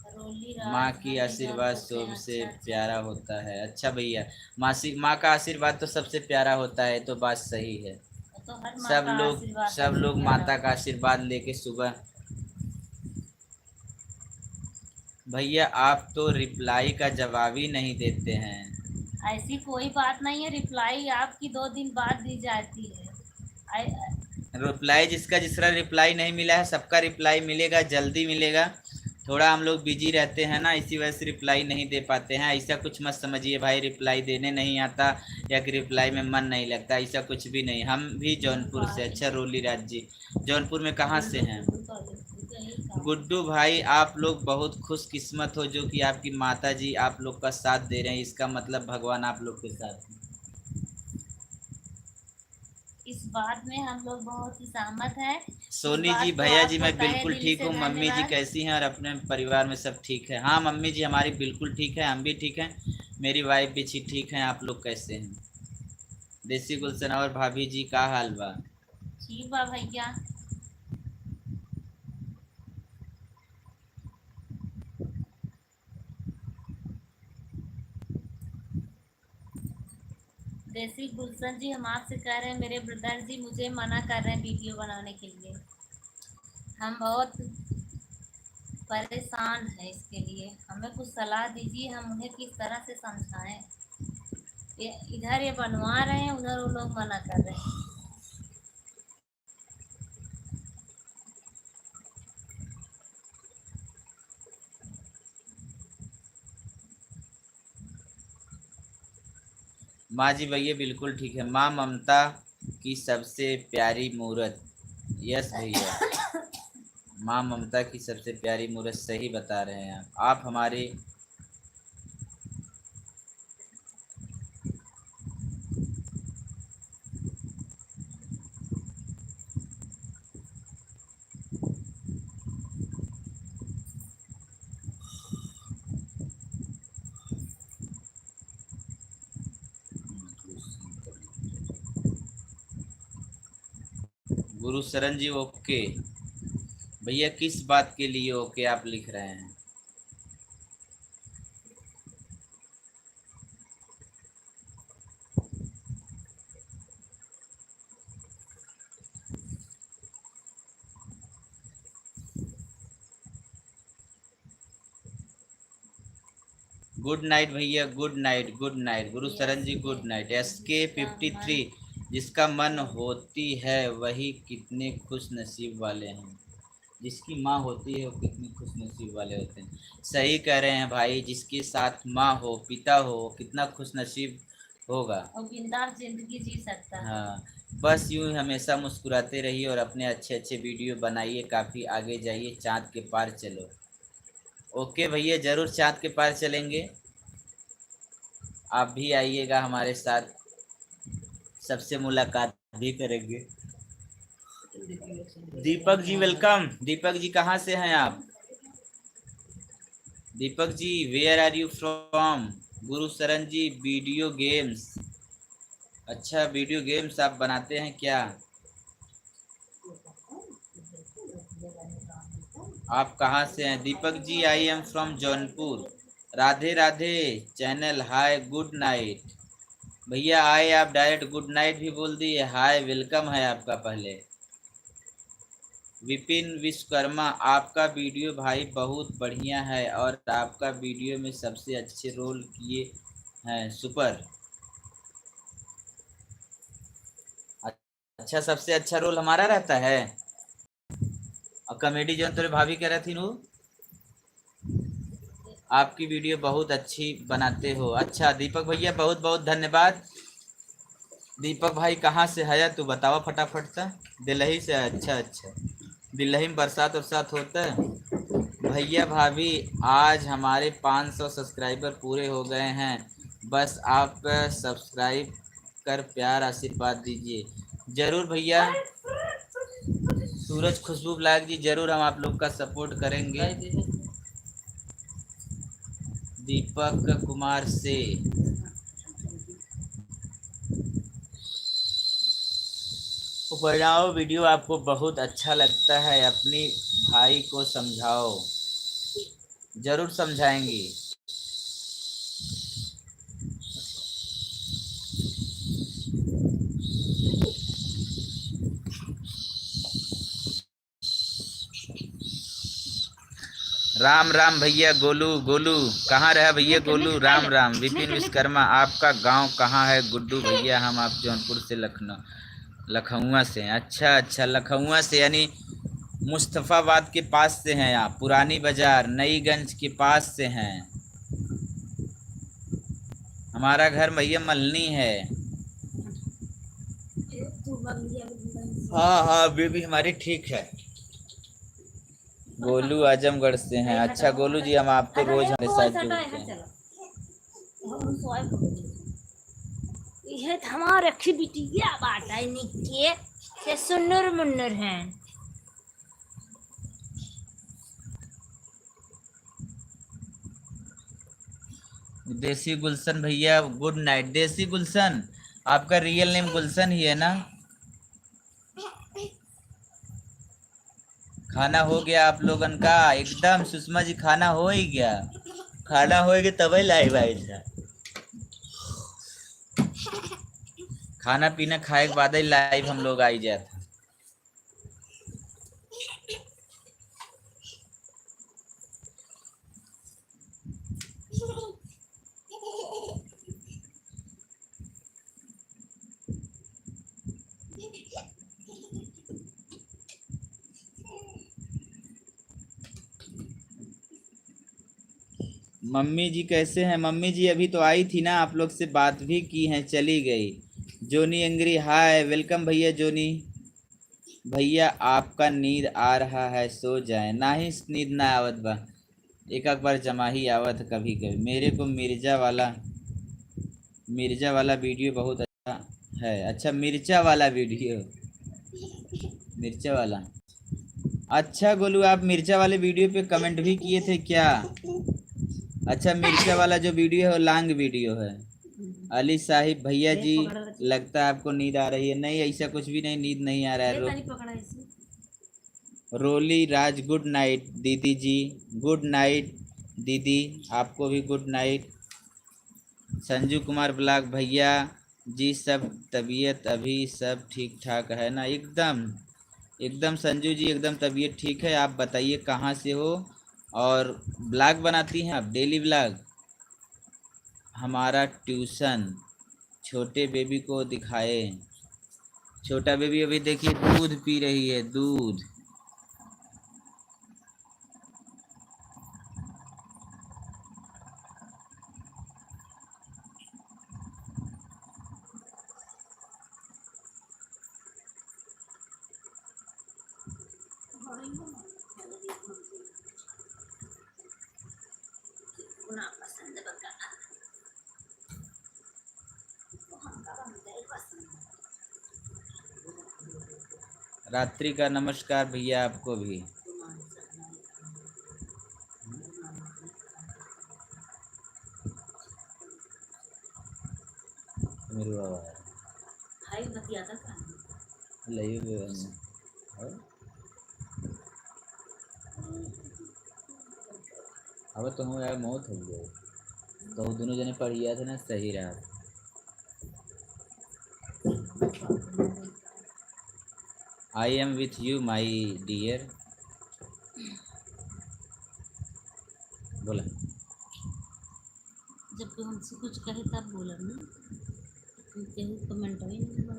रोली माँ राज की हम भी आशीर्वाद जौनपुर से हैं। सबसे अच्छा अच्छा। प्यारा होता है। अच्छा भैया, माँ का आशीर्वाद तो सबसे प्यारा होता है, तो बात सही है। वो तो हर माँ सब का लोग आशीर्वाद सब सबसे लोग प्यारा माता का होता है। आशीर्वाद लेके सुबह। भैया आप तो रिप्लाई का जवाब ही नहीं देते हैं। ऐसी कोई बात नहीं है, रिप्लाई आपकी 2 दिन बाद दी जाती है। रिप्लाई जिसका रिप्लाई नहीं मिला है, सबका रिप्लाई मिलेगा, जल्दी मिलेगा। थोड़ा हम लोग बिजी रहते हैं ना, इसी वजह से रिप्लाई नहीं दे पाते हैं। ऐसा कुछ मत समझिए भाई, रिप्लाई देने नहीं आता या कि रिप्लाई में मन नहीं लगता, ऐसा कुछ भी नहीं। हम भी जौनपुर से। अच्छा रोली राज जी, जौनपुर में कहाँ से हैं? गुड्डू भाई आप लोग बहुत खुशकिस्मत हो जो कि आपकी माता जी आप लोग का साथ दे रहे हैं, इसका मतलब भगवान आप लोग के साथ हैं। इस बात में हम लोग बहुत ही सहमत हैं। इस सोनी जी, बात को भैया जी आपको मैं तहे बिल्कुल दिल ठीक से हूँ। मम्मी जी धन्यवाद। कैसी हैं और अपने परिवार में सब ठीक है? हाँ मम्मी जी हमारी बिल्कुल ठीक है, हम भी ठीक हैं, मेरी वाइफ भी ठीक है। आप लोग कैसे हैं? देसी गुलशन और भाभी जी का हाल बा? ठीक बा भैया। देसी गुलशन जी, हम आपसे कह रहे हैं, मेरे ब्रदर जी मुझे मना कर रहे हैं वीडियो बनाने के लिए। हम बहुत परेशान हैं इसके लिए, हमें कुछ सलाह दीजिए, हम उन्हें किस तरह से समझाएं। ये इधर ये बनवा रहे हैं, उधर वो लोग मना कर रहे हैं। माँ जी भैया बिल्कुल ठीक है। माँ ममता की सबसे प्यारी मूरत। यस भैया, माँ ममता की सबसे प्यारी मूरत, सही बता रहे हैं आप हमारे। गुरु शरण जी ओके। भैया किस बात के लिए ओके आप लिख रहे हैं? गुड नाइट भैया, गुड नाइट, गुड नाइट गुरु शरण जी, गुड नाइट। SK53, जिसका मन होती है वही कितने खुश नसीब वाले हैं। जिसकी माँ होती है वो कितने खुश नसीब वाले होते हैं। सही कह रहे हैं भाई, जिसके साथ माँ हो पिता हो वो कितना खुश नसीब होगा। और बिंदास जिंदगी जी सकता है। हाँ, बस यूँ ही हमेशा मुस्कुराते रहिए और अपने अच्छे अच्छे वीडियो बनाइए, काफ़ी आगे जाइए, चाँद के पार चलो। ओके भैया, ज़रूर चाँद के पार चलेंगे, आप भी आइएगा हमारे साथ, सबसे मुलाकात भी करेंगे। दीपक जी वेलकम। दीपक जी कहाँ से हैं आप? Deepak ji where are you from? Guru Sharan ji video games. अच्छा वीडियो गेम्स आप बनाते हैं क्या? आप कहाँ से हैं? Deepak ji I am from Jaunpur. Radhe Radhe channel, hi good night. भैया आए आप डायरेक्ट गुड नाइट भी बोल दिए, हाय वेलकम है आपका पहले। विपिन विश्वकर्मा, आपका वीडियो भाई बहुत बढ़िया है और आपका वीडियो में सबसे अच्छे रोल किए हैं, सुपर। अच्छा, सबसे अच्छा रोल हमारा रहता है और कॉमेडी जो तेरे भाभी कह रही थी वो, आपकी वीडियो बहुत अच्छी बनाते हो। अच्छा दीपक भैया बहुत बहुत धन्यवाद। दीपक भाई कहाँ से है तू बतावा फटाफट सा। दिल्ली से? अच्छा अच्छा, दिल्ली में बरसात वरसात होता है। भैया भाभी आज हमारे 500 सब्सक्राइबर पूरे हो गए हैं, बस आप सब्सक्राइब कर प्यार आशीर्वाद दीजिए। जरूर भैया, सूरज खुशबू ब्लॉग जी, जरूर हम आप लोग का सपोर्ट करेंगे। दीपक कुमार से बनाओ वीडियो, आपको बहुत अच्छा लगता है, अपनी भाई को समझाओ। जरूर समझाएंगी। राम राम भैया गोलू। गोलू कहाँ रहा भैया गोलू? राम राम। विपिन विश्वकर्मा, आपका गांव कहाँ है गुड्डू भैया? हम आप जौनपुर से लखनऊ से हैं। अच्छा अच्छा, लखनऊ से यानी मुस्तफ़ाबाद के पास से हैं आप, पुरानी बाजार नईगंज के पास से हैं। हमारा घर भैया मलनी है। हाँ हाँ, बेबी हमारी ठीक है। गोलू आजमगढ़ से हैं। अच्छा गोलू जी, हम आप तो रोज हमारे साथ जुड़ते हैं। यह हमारे रखी बिटिया बात है निके से सुन्नर मुन्नर हैं। देसी गुलशन भैया गुड नाइट। देसी गुलशन, आपका रियल नेम गुलशन ही है ना? खाना हो गया आप लोगन का? एकदम सुषमा जी, खाना हो ही गया। खाना हो गया तभी लाइव आए थे। खाना पीना खाए के बाद ही लाइव हम लोग आई जाते। मम्मी जी कैसे हैं? मम्मी जी अभी तो आई थी ना, आप लोग से बात भी की हैं, चली गई। जोनी एंग्री हाय, वेलकम भैया जोनी। भैया आपका नींद आ रहा है, सो जाए। ना ही नींद ना आवत बा, एक एक बार जमा ही आवत कभी कभी। मेरे को मिर्जा वाला वीडियो बहुत अच्छा है। अच्छा मिर्चा वाला वीडियो, मिर्चा वाला। अच्छा गोलू, आप मिर्चा वाले वीडियो पे कमेंट भी किए थे क्या? अच्छा, मिर्चा वाला जो वीडियो है वो लॉन्ग वीडियो है। अली साहिब भैया जी, लगता है आपको नींद आ रही है। नहीं, ऐसा कुछ भी नहीं, नींद नहीं आ रहा है। रोली राज गुड नाइट दीदी जी। गुड नाइट दीदी, आपको भी good night. Sanju Kumar blog भैया जी, सब तबीयत अभी सब ठीक ठाक है ना? एकदम एकदम संजू जी, एकदम तबीयत ठीक है। आप बताइए कहाँ से हो और ब्लॉग बनाती हैं आप? Daily blog. हमारा ट्यूशन छोटे बेबी को दिखाए। छोटा बेबी अभी देखिए दूध पी रही है, दूध। रात्रि का नमस्कार भैया आपको भी। मेरे बाबा हाय बतिया था लई अब तो हम यार मौत हो गए तो दोनों जने पढ़िया थे ना, सही रहा। I am with you my dear. बोला जब कोई हमसे कुछ कहे तब बोला ना, कमेंट में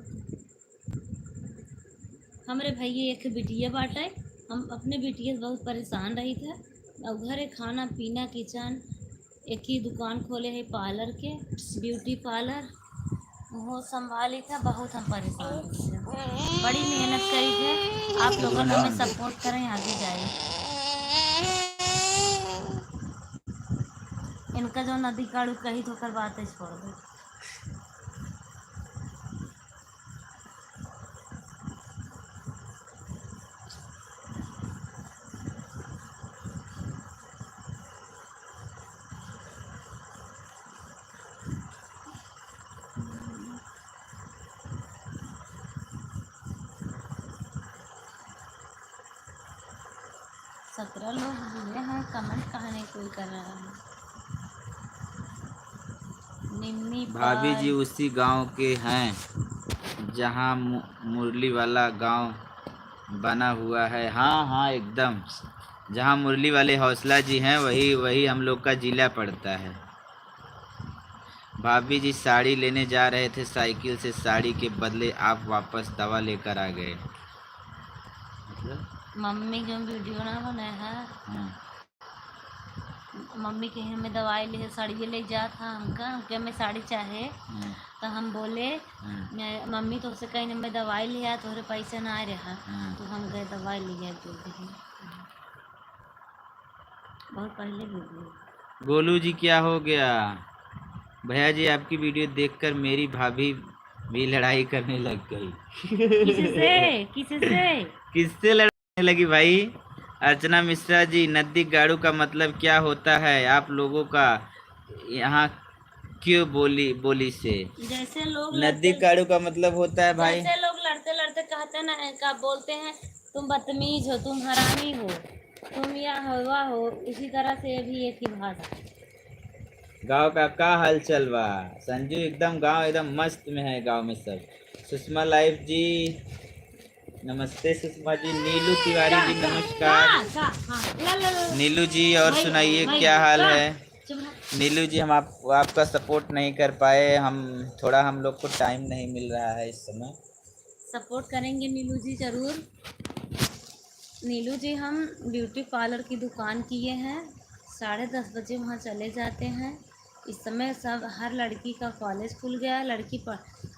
हमारे भैया एक बिटिया बाटे। हम अपने बिटिया से बहुत परेशान रही थे। और घरे खाना पीना किचन एक ही दुकान खोले है, पार्लर के, ब्यूटी पार्लर, वो संभाली था। बहुत हम परेशान थे, बड़ी मेहनत करी थे। आप लोग हमें सपोर्ट करें, आगे जाए। इनका जो नदी काड़ू कही तो कर बातें छोड़ दे। सत्रह लोग जुड़े हैं, कमेंट कहाँ नहीं कोई कर रहा है। निम्मी भाभी जी पाल उसी गांव के हैं जहां मुरली वाला गांव बना हुआ है। हाँ हाँ एकदम, जहाँ मुरली वाले हौसला जी हैं वही वही हम लोग का जिला पड़ता है। भाभी जी साड़ी लेने जा रहे थे साइकिल से, साड़ी के बदले आप वापस दवा लेकर आ गए। मतलब मम्मी जो वीडियो ना बने है, हाँ, मम्मी के हमें दवाई ले साड़ी ले जा था हमका हमके हमें साड़ी चाहे। हाँ, तो हम बोले हाँ, मम्मी तो उससे कहीं मैं दवाई लिया तोहरे पैसे ना आए रहा। हाँ। तो हम गए दवाई लिया तो बहुत पहले वीडियो। गोलू जी क्या हो गया? भैया जी आपकी वीडियो देखकर मेरी भाभी भी लड़ाई करने लग गई। किससे किससे? किससे लड़ने लगी भाई? अर्चना मिश्रा जी, नदी गाड़ू का मतलब क्या होता है आप लोगों का यहाँ? क्यों बोली बोली से? जैसे लोग नदी लड़ते गाड़ू का मतलब होता है भाई, जैसे लोग लड़ते लड़ते कहते ना का बोलते हैं तुम बदतमीज हो, तुम हरामी हो, तुम या हवा हो, इसी तरह से ये भी एक ही भाषा। गांव का क्या हाल चल बा? संजू एकदम गांव एकदम मस्त में है, गांव में सब। सुषमा लाइफ जी नमस्ते। सुषमा जी, नीलू तिवारी जी नमस्कार। नीलू जी और सुनाइए क्या हाल है? नीलू जी हम आपका सपोर्ट नहीं कर पाए, हम लोग को टाइम नहीं मिल रहा है इस समय। सपोर्ट करेंगे नीलू जी जरूर। नीलू जी हम ब्यूटी पार्लर की दुकान किए हैं, 10:30 बजे वहाँ चले जाते हैं। इस समय सब हर लड़की का कॉलेज खुल गया है, लड़की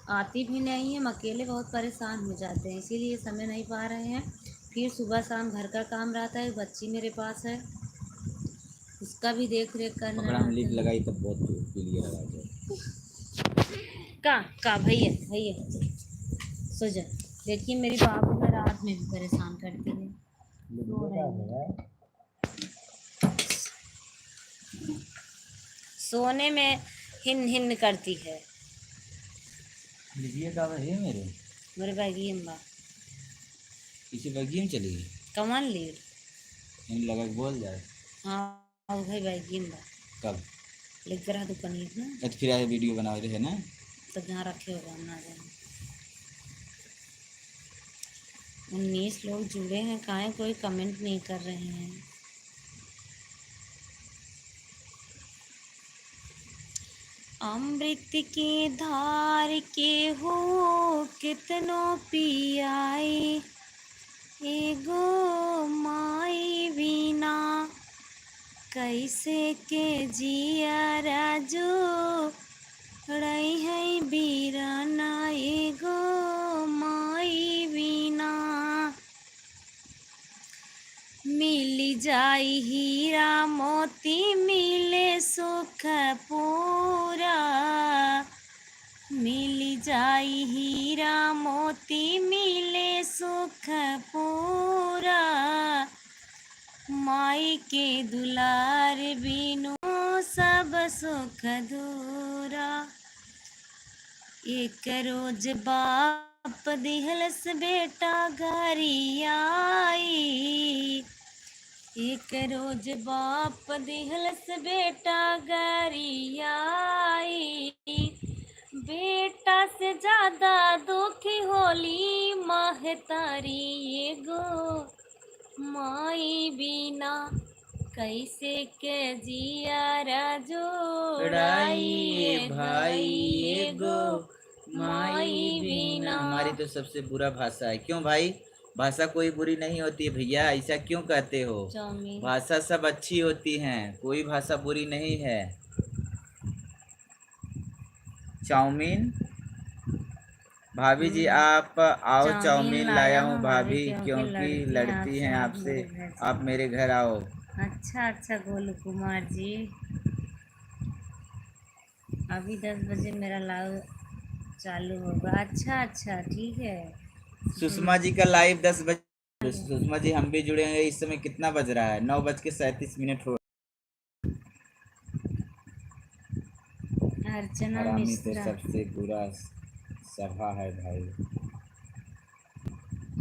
आती भी नहीं है, हम अकेले बहुत परेशान हो जाते हैं, इसीलिए समय नहीं पा रहे हैं। फिर सुबह शाम घर का काम रहता है, बच्ची मेरे पास है, उसका भी देख रेख करना पकड़ा हम रहता लीड है। लगाई तब बहुत क्लियर आवाज है। का भैया भैया सो जा। देखिए मेरी बाबू में रात में भी परेशान करती है, रो रही है, सोने में हिन हिन करती है। लीजिए का है मेरे मेरे बैगी अम्बा किसी बैगी में चली गई, कमान लीड। इन लगा के बोल जाए। हाँ भाई बैगी अम्बा कब लिख रहा दुकान ना, तो फिर आए वीडियो बना रहे हैं ना? तो जहाँ रखे होगा हम ना जाए। 19 लोग जुड़े हैं, काहे कोई कमेंट नहीं कर रहे हैं। अमृत की धार के हो कितनो पियाई, एगो माई बिना कैसे के जिया राजू, रही है बीराना एगो माई बिना। मिली जाई हीरा मोती मिले सुख पूरा, मिली जाई हीरा मोती मिले सुख पूरा, माई के दुलार बिनु सब सुख दूरा। एक रोज बाप दिहलस बेटा घरी आई, एक रोज बाप दिहलस बेटा घरी आई, बेटा से ज्यादा दुखी होली महतारी एगो माई बिना, कैसे के जिया जोड़ाई भाई एगो माई बिना। हमारी तो सबसे बुरा भाषा है। क्यों भाई? भाषा कोई बुरी नहीं होती है भैया, ऐसा क्यों कहते हो? चाउमीन भाषा सब अच्छी होती हैं, कोई भाषा बुरी नहीं है। चाउमीन भाभी जी आप आओ, चाउमीन लाया हूँ भाभी, क्योंकि लड़ती हैं आपसे, आप मेरे घर आओ। अच्छा अच्छा गोलू कुमार जी, अभी 10 बजे मेरा लाइव चालू होगा। अच्छा अच्छा, ठीक है। सुषमा जी का लाइव 10 बजे। सुषमा जी हम भी जुड़ेंगे। इस समय कितना बज रहा है? 9:37 हो। अर्चना हरामी तो मिश्रा। सबसे बुरा सभा है भाई।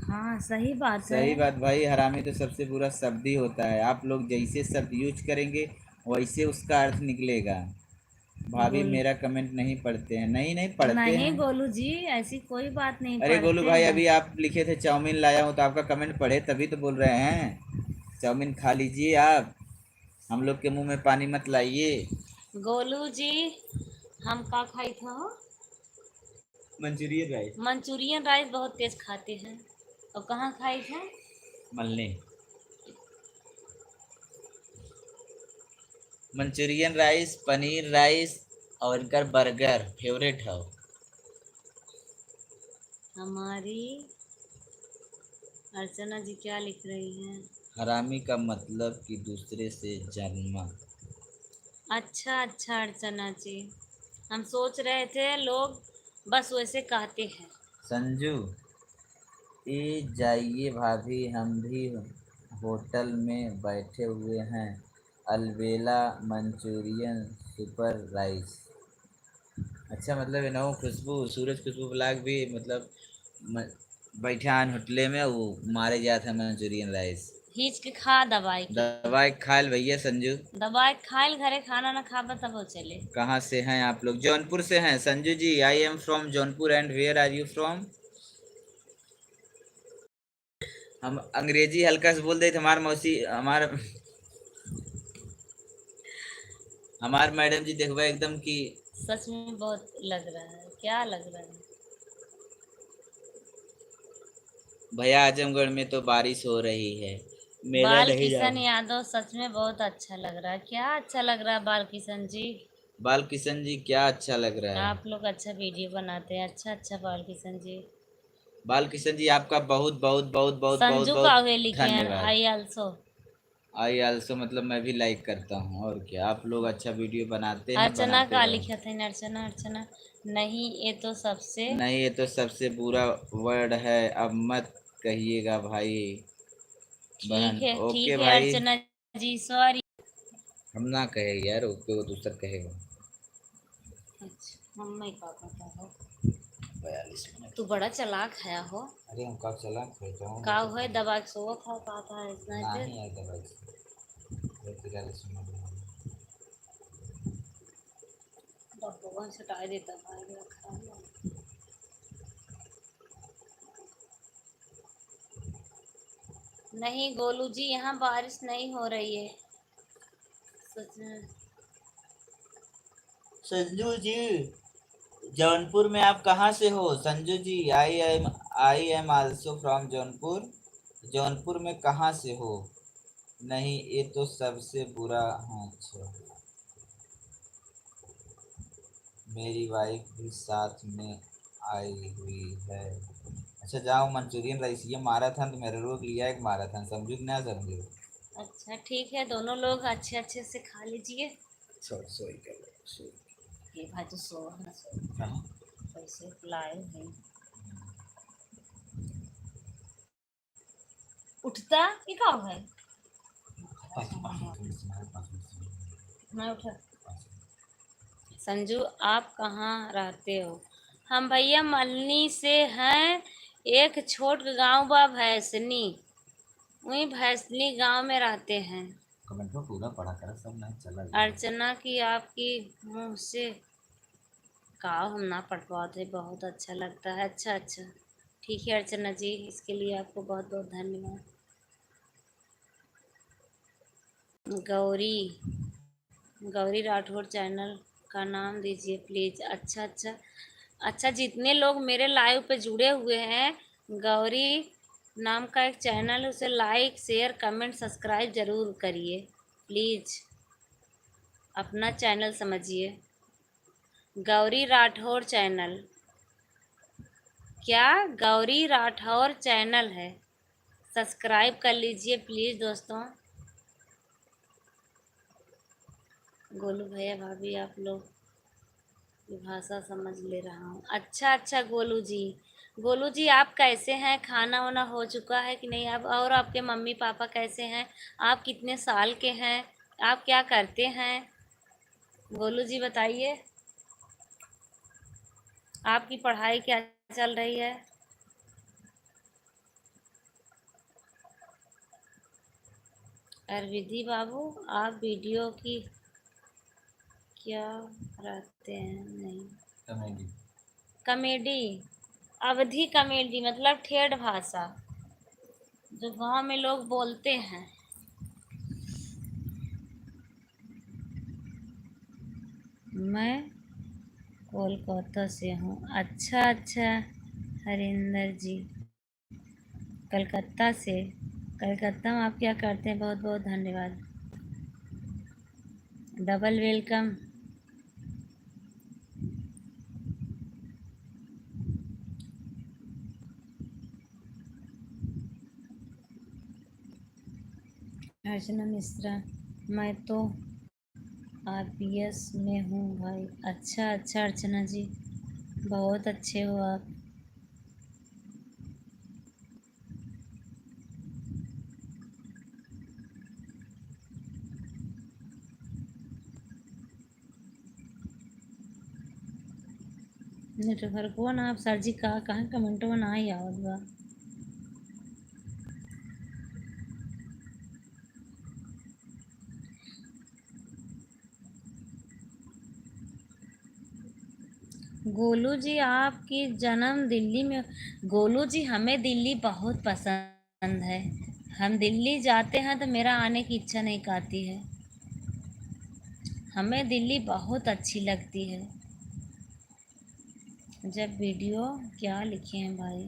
हाँ, सही बात है। सही बात भाई, हरामी तो सबसे बुरा शब्द ही होता है। आप लोग जैसे शब्द यूज करेंगे वैसे उसका अर्थ निकलेगा। भाभी गोलू। मेरा कमेंट नहीं पढ़ते हैं? नहीं नहीं पढ़ते नहीं हैं। गोलू जी, ऐसी कोई बात नहीं, अरे गोलू पढ़ते भाई, हैं। अभी आप लिखे थे चाउमीन लाया हूँ तो आपका कमेंट पढ़े तभी तो बोल रहे हैं। चाउमीन खा लीजिए आप। हम लोग के मुंह में पानी मत लाइए। गोलू जी, हम का खाई था? Manchurian rice. मंचूरियन राइस बहुत तेज खाते हैं। और कहाँ खाई था? मलने। मंचूरियन राइस, पनीर राइस और इनका बर्गर फेवरेट है। हमारी अर्चना जी क्या लिख रही हैं? हरामी का मतलब कि दूसरे से जन्मा। अच्छा अच्छा अर्चना जी, हम सोच रहे थे लोग बस वैसे कहते हैं। संजू, ए जाइए भाभी, हम भी होटल में बैठे हुए हैं। अलबेला मंचूरियन सुपर राइस। अच्छा, मतलब इनहु खुशबू सूरज खुशबू ब्लाक भी मतलब म- बैठान होटले में वो मारे जात है मंचूरियन राइस। खींच के खा दवाई के। दवाई खाल भैया संजू। दवाई खाइल घरे खाना ना खाबा तब वो चले। कहाँ से हैं आप लोग? जौनपुर से हैं Sanju ji. I am from Jaunpur and where are you from? हम अंग्रेजी हल्का से बोल दे थे। हमार मौसी हमार मैडम जी देखबा एकदम कि सच में बहुत लग रहा है, क्या लग रहा है? भैया आजमगढ़ में तो बारिश हो रही है। मेला बाल नहीं जा। किशन यादव, सच में बहुत अच्छा लग रहा है। क्या अच्छा लग रहा है बाल किशन जी? बाल किशन जी क्या अच्छा लग रहा है? आप लोग अच्छा वीडियो बनाते हैं। अच्छा अच्छा बाल किशन जी। बाल किशन जी आपका बहुत बहुत बहुत बहुत बहुत संजू का बहुत वे लिखे हैं, धन्यवाद। I also. आई आल्सो मतलब मैं भी लाइक करता हूँ। और क्या, आप लोग अच्छा वीडियो बनाते हैं, अर्चना बनाते का रहो। लिखा था, अर्चना अर्चना। नहीं, ये तो सबसे। नहीं, ये तो सबसे बुरा वर्ड है, अब मत कहिएगा भाई। बहन ठीक ओके है भाई। अर्चना जी, सॉरी। हम ना कहेगा यार, ओके वो दूसरा कहेगा। अच्छा, मम्मी का पता हो। 42 मिनट। तू बड़ा चालाक है हो। अरे हम कब चला खोलता हूँ का तो है दबा के सोवत है, का था इतना देर? नहीं आएगा भाई। 43 मिनट। भगवान छुटा देता भाई, रखा है। नहीं गोलू जी, यहाँ बारिश नहीं हो रही है। सच में। संजू जी, जौनपुर में आप कहाँ से हो Sanju ji? I am also from Jaunpur. Jaunpur में कहाँ से हो? नहीं, ये तो सबसे बुरा। हाँ अच्छा। मेरी वाइफ भी साथ में आई हुई है। अच्छा जाओ, मंचूरियन राइस ये माराथन तो मेरे रोक लिया एक माराथन, समझू कि ना समझू? अच्छा ठीक है, दोनों लोग अच्छे अच्छे से खा लीजिए। छोड़ सोई कर लो, सोई। ये भाई तो सो ना सो, हाँ? कैसे लाए हैं? उठता ये का है? मैं उठा। संजू, आप कहाँ रहते हो? हम भैया मलनी से हैं। एक छोट गांव बा भैंसनी, वही भैंसनी गांव में रहते हैं। कमेंट में पूरा पढ़ा कर सब नहीं चला गया। अर्चना की आपकी मुंह से का हम ना पढ़ पाते, बहुत अच्छा लगता है। अच्छा अच्छा, ठीक है अर्चना जी, इसके लिए आपको बहुत बहुत धन्यवाद। गौरी, गौरी राठौर चैनल का नाम दीजिए प्लीज़। अच्छा अच्छा अच्छा, जितने लोग मेरे लाइव पे जुड़े हुए हैं, गौरी नाम का एक चैनल है, उसे लाइक शेयर कमेंट सब्सक्राइब ज़रूर करिए प्लीज़। अपना चैनल समझिए, गौरी राठौर चैनल। क्या? गौरी राठौर चैनल है, सब्सक्राइब कर लीजिए प्लीज़ दोस्तों। गोलू भैया भाभी आप लोग आपकी भाषा समझ ले रहा हूँ। अच्छा अच्छा गोलू जी, गोलू जी आप कैसे हैं? खाना वाना हो चुका है कि नहीं? आप और आपके मम्मी पापा कैसे हैं? आप कितने साल के हैं? आप क्या करते हैं? गोलू जी बताइए, आपकी पढ़ाई क्या चल रही है? अरविंदी बाबू, आप वीडियो की क्या रहते हैं? नहीं, कमेडी। कॉमेडी, अवधी कॉमेडी मतलब ठेठ भाषा जो गांव में लोग बोलते हैं। मैं कोलकाता से हूँ। अच्छा अच्छा हरिंदर जी, कलकत्ता से। कलकत्ता में आप क्या करते हैं? बहुत बहुत धन्यवाद, डबल वेलकम। अर्चना मिश्रा, मैं तो आईपीएस में हूँ भाई। अच्छा अच्छा अर्चना जी, बहुत अच्छे हो आप। नेटवर्क ना आप सर जी कहाँ कहाँ कमेंट ना ही आवत बा। गोलू जी आपकी जन्म दिल्ली में। गोलू जी हमें दिल्ली बहुत पसंद है। हम दिल्ली जाते हैं तो मेरा आने की इच्छा नहीं करती है। हमें दिल्ली बहुत अच्छी लगती है। जब वीडियो क्या लिखे हैं भाई?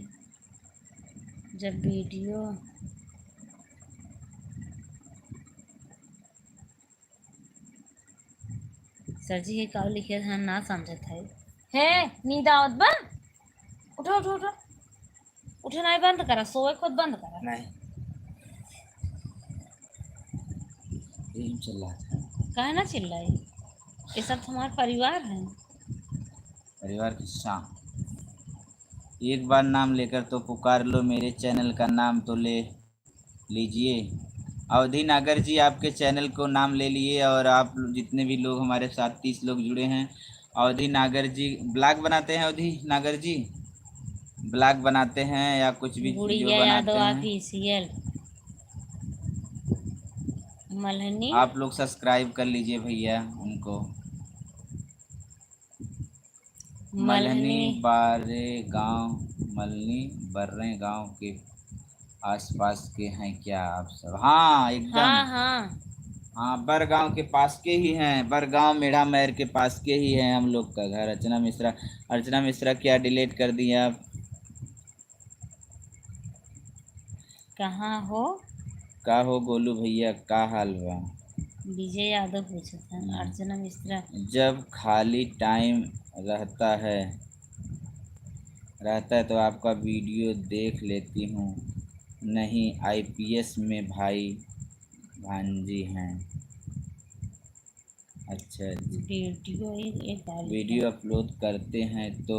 जब वीडियो सर जी ये का लिखे हैं ना समझत है नींद आवत बा। उठो उठो उठो, उठे नहीं बंद करा, सोए खुद बंद करा। नहीं, यही चल रहा था। काहे ना चिल्लाई? ये सब तुम्हारा परिवार है। परिवार की शान। एक बार नाम लेकर तो पुकार लो, मेरे चैनल का नाम तो ले लीजिए। अवधि नागर जी आपके चैनल को नाम ले लिए, और आप जितने भी लोग हमारे साथ 30 लोग जुड़े हैं। अवधि नागर जी ब्लॉग बनाते हैं, अवधि नागर जी ब्लॉग बनाते हैं या कुछ भी वीडियो गुड़िया यादव बनाते हैं। ऑफिशियल, मल्हनी आप लोग सब्सक्राइब कर लीजिए भैया उनको। मल्हनी मल्हनी। बारे गांव, मल्हनी बर्रे गांव के आसपास के हैं क्या आप सब? हाँ एकदम। हाँ हाँ, हाँ, बरगांव के पास के ही हैं, बरगांव मेढ़ा महर के पास के ही हैं हम लोग का घर। अर्चना मिश्रा, अर्चना मिश्रा क्या डिलीट कर दिए आप? कहाँ हो? का हो गोलू भैया, का हाल बा? विजय यादव पूछा था। अर्चना मिश्रा, जब खाली टाइम रहता है रहता है तो आपका वीडियो देख लेती हूँ। नहीं, आईपीएस में भाई भांजी हैं। अच्छा जी। वीडियो एक डाली है। वीडियो अपलोड करते हैं तो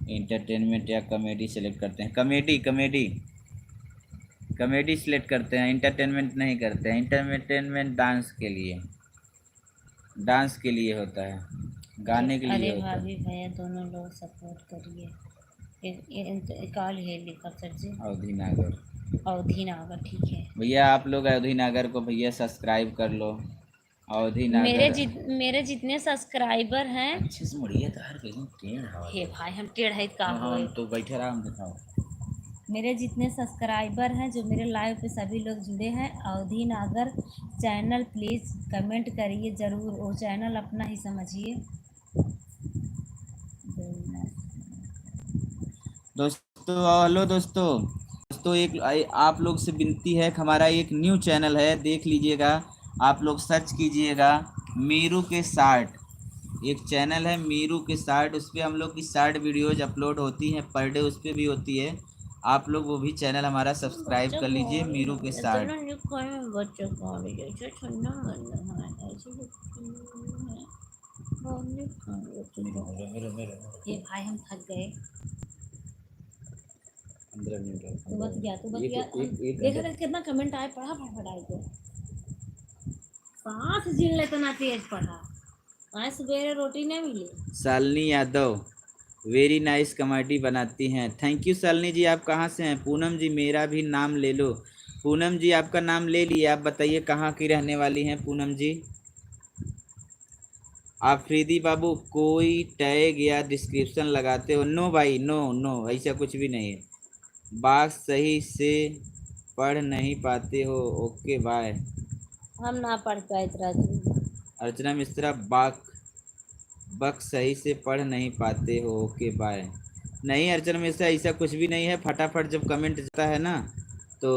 इंटरटेनमेंट या कॉमेडी सेलेक्ट करते हैं? कॉमेडी, कॉमेडी, कॉमेडी सिलेक्ट करते हैं, इंटरटेनमेंट नहीं करते हैं। इंटरटेनमेंट डांस के लिए, डांस के लिए होता है, गाने के लिए अरे होता है। भाभी भैया दोनों लोग सपोर्ट करिए। काल है लिखा सर जी। अवधि नागर अवधि नागर, ठीक है। भैया, आप लोग अवधि नागर को भैया सब्सक्राइब कर लो। अवधि नागर मेरे जितने सब्सक्राइबर हैं। अच्छे से मुड़िए तो हर कहीं टेढ़ हवा हे दे। भाई हम टेढ़ है का हाँ हुए? हम तो बैठे रहा, हम दिखाओ। मेरे जितने सब्सक्राइबर हैं जो मेरे लाइव पे सभी लोग जुड़े हैं, अवधि नागर चैनल प्लीज़ कमेंट करिए ज़रूर। वो चैनल अपना ही समझिए। दोस्तों, हेलो दोस्तों, दोस्तों एक आप लोग से विनती है कि हमारा एक न्यू चैनल है, देख लीजिएगा। आप लोग सर्च कीजिएगा मीरू के साठ। एक चैनल है मीरू के साठ, उस पर हम लोग की शार्ट वीडियोज अपलोड होती हैं पर डे, उस पर भी होती है। आप लोग वो भी चैनल हमारा सब्सक्राइब कर लीजिए, मीरू के साठ। बच्चों को जैसे ठंडा हाँ, ये भाई हम थक गए। 15 मिनट तू बच गया, तू बच एक गया। हम एक एक देखा घंटा था कितना कमेंट आए, पढ़ा फटाफट के। सांस झील ले, इतना तेज पढ़ा। आज सवेरे रोटी नहीं मिली। Shalini Yadav very nice comedy बनाती हैं। Thank you Shalini ji. आप कहाँ से हैं? पूनम जी मेरा भी नाम ले लो। पूनम जी आपका नाम ले लिए। आप बताइए कहाँ की रहने वाली हैं पूनम जी? आफरीदी बाबू कोई टैग या डिस्क्रिप्शन लगाते हो? नो भाई, नो नो, ऐसा कुछ भी नहीं है। बात सही से पढ़ नहीं पाते हो? Okay bye. हम ना पढ़ पाए राजू। अर्चना मिश्रा बाक बक सही से पढ़ नहीं पाते हो? Okay bye. नहीं अर्चना मिश्रा ऐसा कुछ भी नहीं है। फटाफट जब कमेंट जाता है ना तो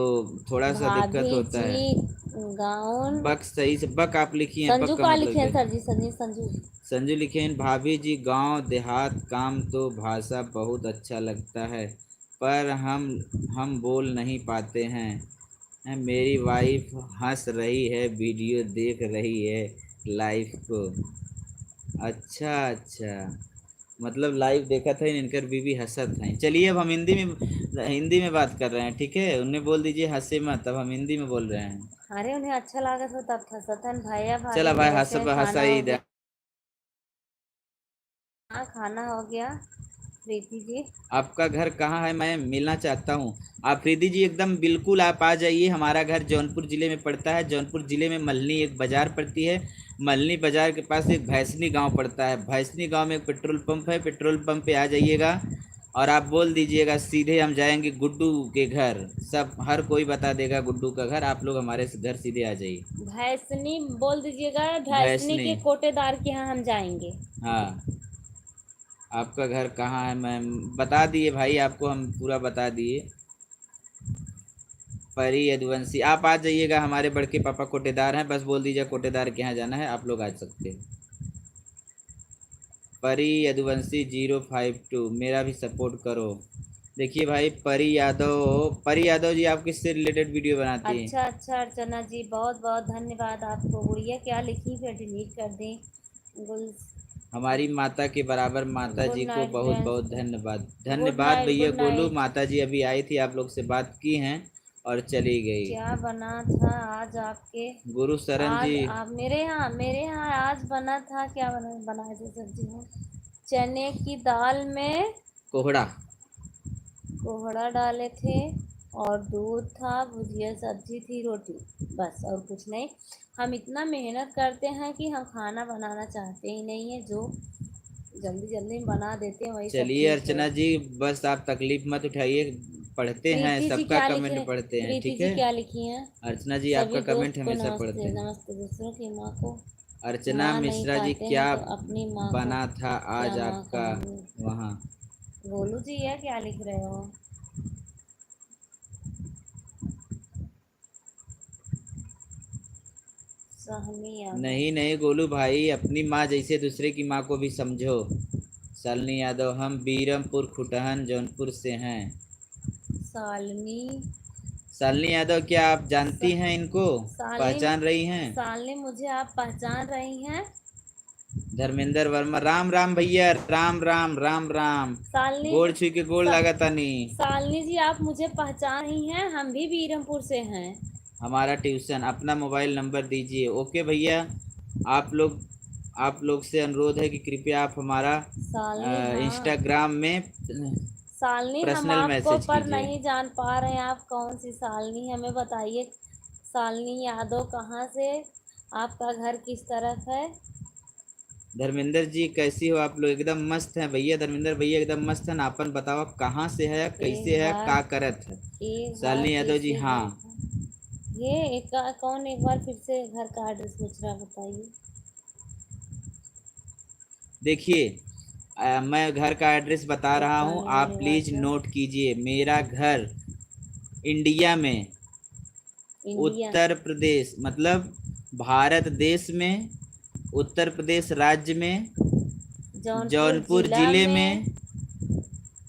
थोड़ा सा दिक्कत भाभी होता है। जी गाउन। बक सही से, बक आप लिखी हैं, बक संजू का का मतलब लिखे क्या हैं है? सर जी, संजू। संजू लिखे हैं भाभी जी गांव देहात काम तो भाषा बहुत अच्छा लगता है पर हम बोल नहीं पाते हैं। मेरी वाइफ हंस रही है, वीडियो देख रही है लाइव को। अच्छा अच्छा, मतलब लाइव देखा था इनकर बीवी हंसत हैं। चलिए अब हम हिंदी में बात कर रहे हैं, ठीक है? उन्हें बोल दीजिए हंसे मत, अब हम हिंदी में बोल रहे हैं। अरे उन्हें अच्छा लगा था तब था। सतन भैया चला भाभी भाई कैसे हैं? खाना हंसा ही हो दे। गया? हाँ खाना हो गया। प्रीति जी आपका घर कहाँ है? मैं मिलना चाहता हूँ। आफरीदी जी एकदम बिल्कुल आप आ जाइए। हमारा घर जौनपुर ज़िले में पड़ता है। जौनपुर ज़िले में मल्हनी एक बाज़ार पड़ती है। मल्हनी बाज़ार के पास एक भैंसनी गांव पड़ता है। भैंसनी गांव में एक पेट्रोल पंप है। पेट्रोल पंप पे आ जाइएगा और आप बोल दीजिएगा सीधे हम जाएंगे गुड्डू के घर। सब हर कोई बता देगा गुड्डू का घर। आप लोग हमारे घर सीधे आ जाइए। भैंसनी बोल दीजिएगा। भैंसनी भैंसनी, के कोटेदार के यहाँ हम जाएंगे। हाँ। आपका घर कहाँ है मैम? बता दिए भाई, आपको हम पूरा बता दिए। परी यदुवंशी आप आ जाइएगा। हमारे बड़के पापा कोटेदार हैं, बस बोल दीजिए कोटेदार के यहाँ जाना है, आप लोग आ सकते हैं। परी यदुवंशी 052 मेरा भी सपोर्ट करो। देखिए भाई परी यादव जी आप किससे रिलेटेड वीडियो बनाती हैं? अच्छा अर्चना जी बहुत बहुत धन्यवाद आपको। गुड़िया क्या लिखी, फिर डिलीट कर दें। गुल हमारी माता के बराबर माता गुड जी को नाइट बहुत फ्रेंड्स। बहुत धन्यवाद। गुड धन्यवाद नाइट भैया गुड गोलू। नाइट। माता जी अभी आई थी, आप लोग से बात की हैं और चली गई। क्या बना था आज आपके? गुरु शरण जी आज आप मेरे यहाँ आज बना था, क्या बनाए थे सब्जी में? चने की दाल में कोहड़ा। कोहड़ा डाले थे और दूध था, भुजिया, सब्जी थी, रोटी, बस और कुछ नहीं। हम इतना मेहनत करते हैं कि हम खाना बनाना चाहते ही नहीं है। जो जल्दी जल्दी बना देते हैं वही सब चलिए ठीक है। अर्चना जी बस आप तकलीफ मत उठाइए। पढ़ते हैं, प्रीति जी सबका क्या लिखे? कमेंट पढ़ते हैं, प्रीति ठीक जी है? क्या लिखी हैं? अर्चना जी आपका सभी कमेंट दोस्त को हमेशा पढ़ते नमस्ते। हैं। नमस्ते। दूसरों की माँ को अर्चना ला नहीं मिश्रा जी पाते क्या हैं तो अपनी माँ को बना था क्या आज माँ आपका कहेंगे? वहाँ? गोलू जी है क्या लिख रहे हो? सहनी यादव। नहीं नहीं गोलू भाई, अपनी माँ जैसे दूसरे की माँ को भी समझो। शालिनी यादव हम बीरमपुर खुटहन जौनपुर से हैं। सालनी शालिनी यादव क्या आप जानती स- हैं इनको? सालनी पहचान रही हैं? सालनी मुझे आप पहचान रही हैं? धर्मेंद्र वर्मा राम राम भैया, राम राम राम राम। सालनी गोड़ छू के गोड़ सा, लागता नहीं। सालनी जी आप मुझे पहचान रही हैं? हम भी बीरमपुर से हैं। हमारा ट्यूशन अपना मोबाइल नंबर दीजिए। ओके भैया, आप लोग आप लोग से अनुरोध है कि कृपया आप हमारा सालनी हाँ। इंस्टाग्राम में सालनी हम पर्सनल आपको मैसेज पर कीजिए। नहीं जान पा रहे हैं। आप कौन सी सालनी हमें बताइए। सालनी यादव कहाँ से? आपका घर किस तरफ है? धर्मेंद्र जी कैसी हो आप लोग? एकदम मस्त हैं भैया। धर्मेंद्र भैया एकदम मस्त हैं। आपन बताओ कहाँ से है, एक कैसे है, बार का करत है? एक बार शालिनी फिर यादव जी से हाँ। घर का ये एक कौन एक बार फिर से घर का एड्रेस पूछ रहा है, बताइए। देखिए मैं घर का एड्रेस बता एक रहा हूँ, पानी आप वाली प्लीज़ वाटर। नोट कीजिए। मेरा घर इंडिया में इंडिया। उत्तर प्रदेश मतलब भारत देश में उत्तर प्रदेश राज्य में जौनपुर जौनपुर जिला जिले में में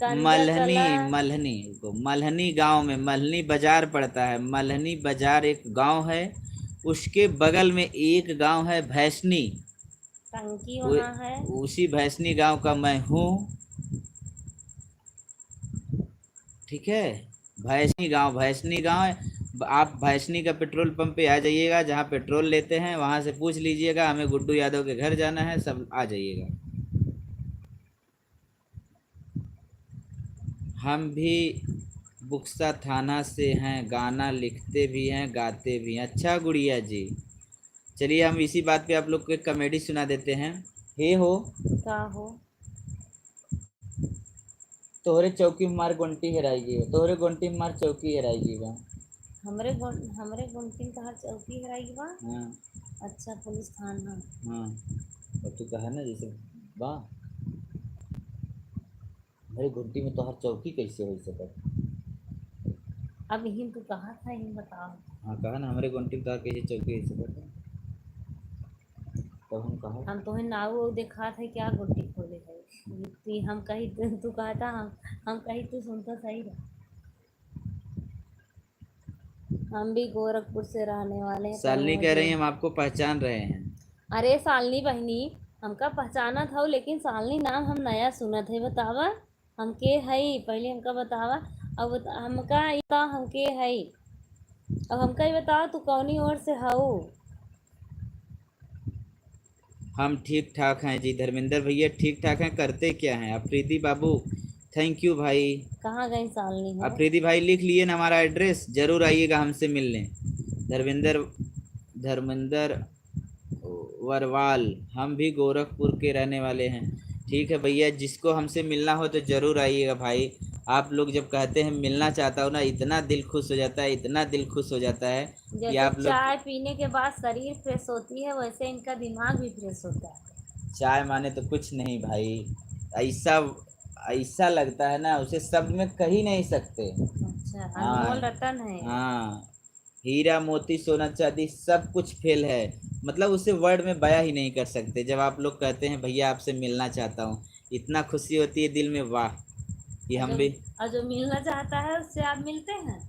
कंजर मल्हनी कला। मल्हनी मल्हनी गांव में मल्हनी बाजार पड़ता है। मल्हनी बाजार एक गांव है, उसके बगल में एक गांव है भैंसनी। टंकी उ- वहाँ है। उसी भैंसनी गांव का मैं हूँ। ठीक है, भैंसनी गांव। आप भैंसनी का पेट्रोल पंप पे आ जाइएगा, जहाँ पेट्रोल लेते हैं वहाँ से पूछ लीजिएगा, हमें गुड्डू यादव के घर जाना है, सब आ जाइएगा। हम भी बुक्सा थाना से हैं, गाना लिखते भी हैं गाते भी हैं। अच्छा गुड़िया जी, चलिए हम इसी बात पे आप लोग को एक कॉमेडी सुना देते हैं। हे हो, का हो। तोहरे चौकी में मार गुंटी हेराएगी, तोहरे गुंटी में मार चौकी हेराएगी बा। हमरे गुंटिन तहर चौकी हराई बा। हाँ अच्छा, पुलिस थाना। हाँ, और तू कहा ना जैसे बा, मेरे गुंटी में तोहर चौकी कैसे हो सकत। अब यही तो कहा था, यही बताओ। हाँ कहा ना, हमारे गुंटी में तोहर कैसे चौकी हो सकत। तब हम कहा हम तुम्हें नाव देखा थे क्या गुड्डी खोले है। हम कही तू कहा था, हम कही तू सुनता सही रहा। हम भी गोरखपुर से रहने वाले हैं, पर शालिनी कह मुझे। रही हैं हम आपको पहचान रहे हैं। अरे सालनी बहनी, हमका पहचाना था, लेकिन सालनी नाम हम नया सुना थे। बतावा हमके हई, पहले हमका बतावा। अब हमका ये बता, हमके हई। अब हमका ये बताओ, तू कौनी ओर से हऊ। हम ठीक ठाक हैं जी, धर्मेंद्र भैया ठीक ठाक हैं। करते क्या हैं अफरीदी बाबू? थैंक यू भाई। कहाँ गई सालनी हो। अफरीदी भाई लिख लिए ना हमारा एड्रेस, जरूर आइएगा हमसे मिलने। धर्मेंद्र धर्मेंद्र वरवाल, हम भी गोरखपुर के रहने वाले हैं। ठीक है भैया, जिसको हमसे मिलना हो तो ज़रूर आइएगा भाई। आप लोग जब कहते हैं मिलना चाहता हूँ ना, इतना दिल खुश हो जाता है, इतना दिल खुश हो जाता है कि जैसे आप लोग। चाय पीने के बाद शरीर फ्रेश होती है, वैसे इनका दिमाग भी फ्रेश होता है। चाय माने तो कुछ नहीं भाई, ऐसा ऐसा लगता है ना, उसे शब्द में कह ही नहीं सकते। अच्छा, हाँ अनमोल रतन है। हाँ, हीरा मोती सोना चांदी सब कुछ फेल है, मतलब उसे वर्ड में बयां ही नहीं कर सकते। जब आप लोग कहते हैं भैया आपसे मिलना चाहता हूँ, इतना खुशी होती है दिल में, वाह कि और हम जो भी। और जो मिलना चाहता है उससे आप मिलते हैं।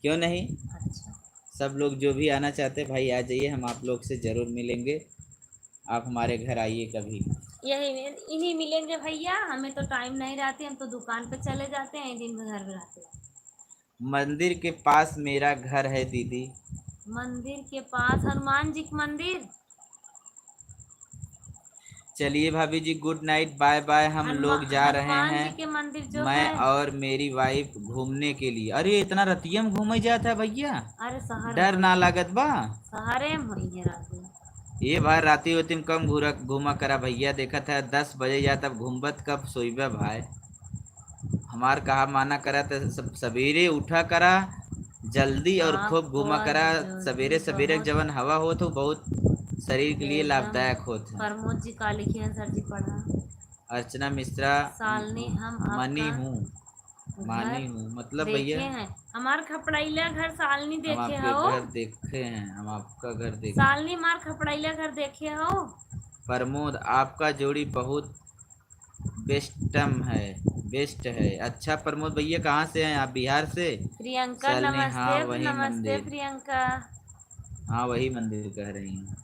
क्यों नहीं, अच्छा। सब लोग जो भी आना चाहते हैं भाई आ जाइए, हम आप लोग से ज़रूर मिलेंगे। आप हमारे घर आइए कभी। इन्हीं मिलेंगे भैया, हमें तो टाइम नहीं रहती, हम तो दुकान पे चले जाते हैं, दिन में घर में रहते हैं। मंदिर के पास मेरा घर है दीदी। मंदिर के पास हनुमान जी का मंदिर। चलिए भाभी जी, गुड नाइट, बाय बाय, हम लोग जा रहे हनुमान हैं। जी के मंदिर जो मैं है। और मेरी वाइफ घूमने के लिए। अरे इतना रतिया में घूमे जाता है भैया, अरे शहर डर में। ना लागत बा? शहरे में हुई है रात। ये भाई राती होती में कम घूमा करा भैया, देखा था 10 बजे जा, तब घूमबत कब सोईबे भाई। हमार कहा माना करा तो सब सवेरे उठा करा जल्दी, और खूब आपको घूमा आज करा। जल्दी सवेरे सवेरे बहुत। जवन हवा हो तो बहुत शरीर के लिए एकदम। लाभदायक होता है। प्रमोद जी का लिखे हैं सर जी, पढ़ा। अर्चना मिश्रा, सालनी हम मनी आपका हूँ, घर मानी हूँ मतलब देखे भैया। हैं। हमार खपड़ैला घर सालनी हम देखे आपके हो। घर देखे हैं, हम आपका घर देखे। सालनी मार खपड़ैला घर देखे हो। प्रमोद, आपका जोड़ी बहुत बेस्टम है, बेस्ट है। अच्छा प्रमोद भैया कहाँ से हैं आप? बिहार से? प्रियंका शालिनी, हाँ नमस्ते, वही नमस्ते मंदिर, प्रियंका। हाँ वही मंदिर कह रही हैं।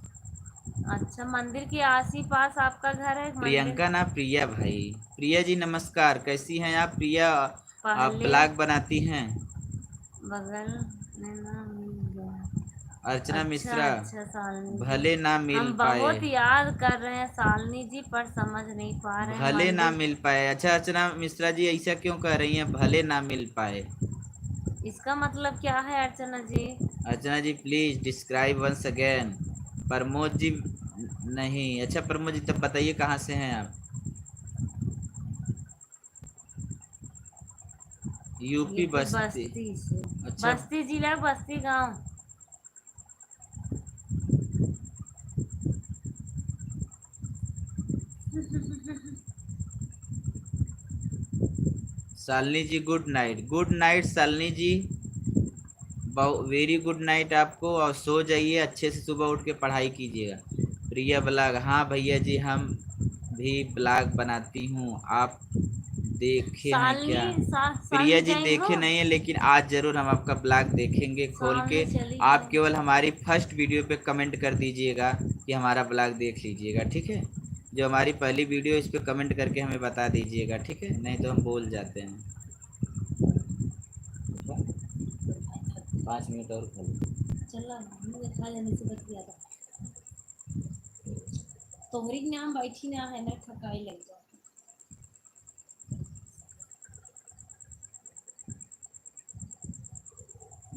अच्छा, मंदिर के आस ही पास आपका घर है मंदिर। प्रियंका ना, प्रिया भाई। प्रिया जी नमस्कार, कैसी हैं आप प्रिया? आप पहले ब्लॉग बनाती हैं। बगल में ना मिल गया। अर्चना अच्छा मिश्रा, अच्छा सालनी जी, भले ना मिल हम पाए, बहुत याद कर रहे हैं सालनी जी, पर समझ नहीं पा रहे हैं भले ना मंदिर। मिल पाए। अच्छा अर्चना मिश्रा जी, ऐसा क्यों कह रही हैं भले ना मिल पाए? इसका मतलब क्या है Archana ji. Archana ji please describe once again. Pramod ji नहीं, अच्छा प्रमोद जी तब बताइए कहाँ से हैं आप? यूपी यूपी बस्ती। बस्ती से। अच्छा, बस्ती जिला, बस्ती गांव। Shalini ji good night, good night Shalini ji, very good night आपको, और सो जाइए अच्छे से, सुबह उठ के पढ़ाई कीजिएगा। प्रिया ब्लॉग, हाँ भैया जी हम भी ब्लॉग बनाती हूँ, आप देखे हैं क्या? प्रिया सालनी जी गई हो। देखे नहीं है, लेकिन आज जरूर हम आपका ब्लॉग देखेंगे खोल सालनी के। चली आप गई। केवल हमारी फर्स्ट वीडियो पे कमेंट कर दीजिएगा कि हमारा ब्लॉग देख लीजिएगा, ठीक है? जो हमारी पहली वीडियो इस पे कमेंट करके हमें बता दीजिएगा, ठीक है, नहीं तो हम भूल जाते हैं। 5 मिनट और चला खा लेने से बच गया था। तोहरी नाम बैठी ना है ना, थकाई लग जाए।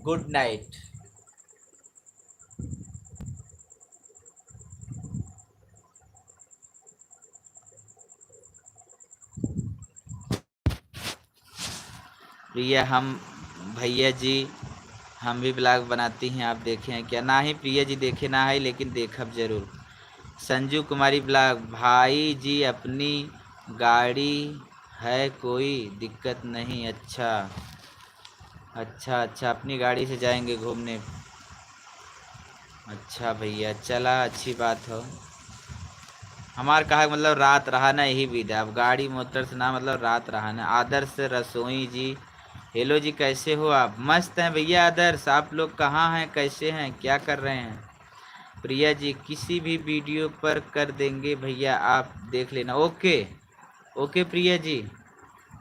Good night. प्रिया, हम भैया जी हम भी ब्लॉग बनाती हैं, आप देखे हैं क्या? ना ही प्रिया जी देखे ना है, लेकिन देखब जरूर। संजू कुमारी ब्लॉग, भाई जी अपनी गाड़ी है, कोई दिक्कत नहीं। अच्छा अच्छा अच्छा, अपनी गाड़ी से जाएंगे घूमने। अच्छा भैया, चला अच्छी बात हो। हमार कहा मतलब रात रहा ना, यही विध है। अब गाड़ी मोटर से ना मतलब रात रहा ना। आदर्श रसोई जी, हेलो जी, कैसे हो आप? मस्त हैं भैया आदर्श, आप लोग कहाँ हैं, कैसे हैं, क्या कर रहे हैं? प्रिया जी, किसी भी वीडियो पर कर देंगे भैया, आप देख लेना। Okay okay Priya ji.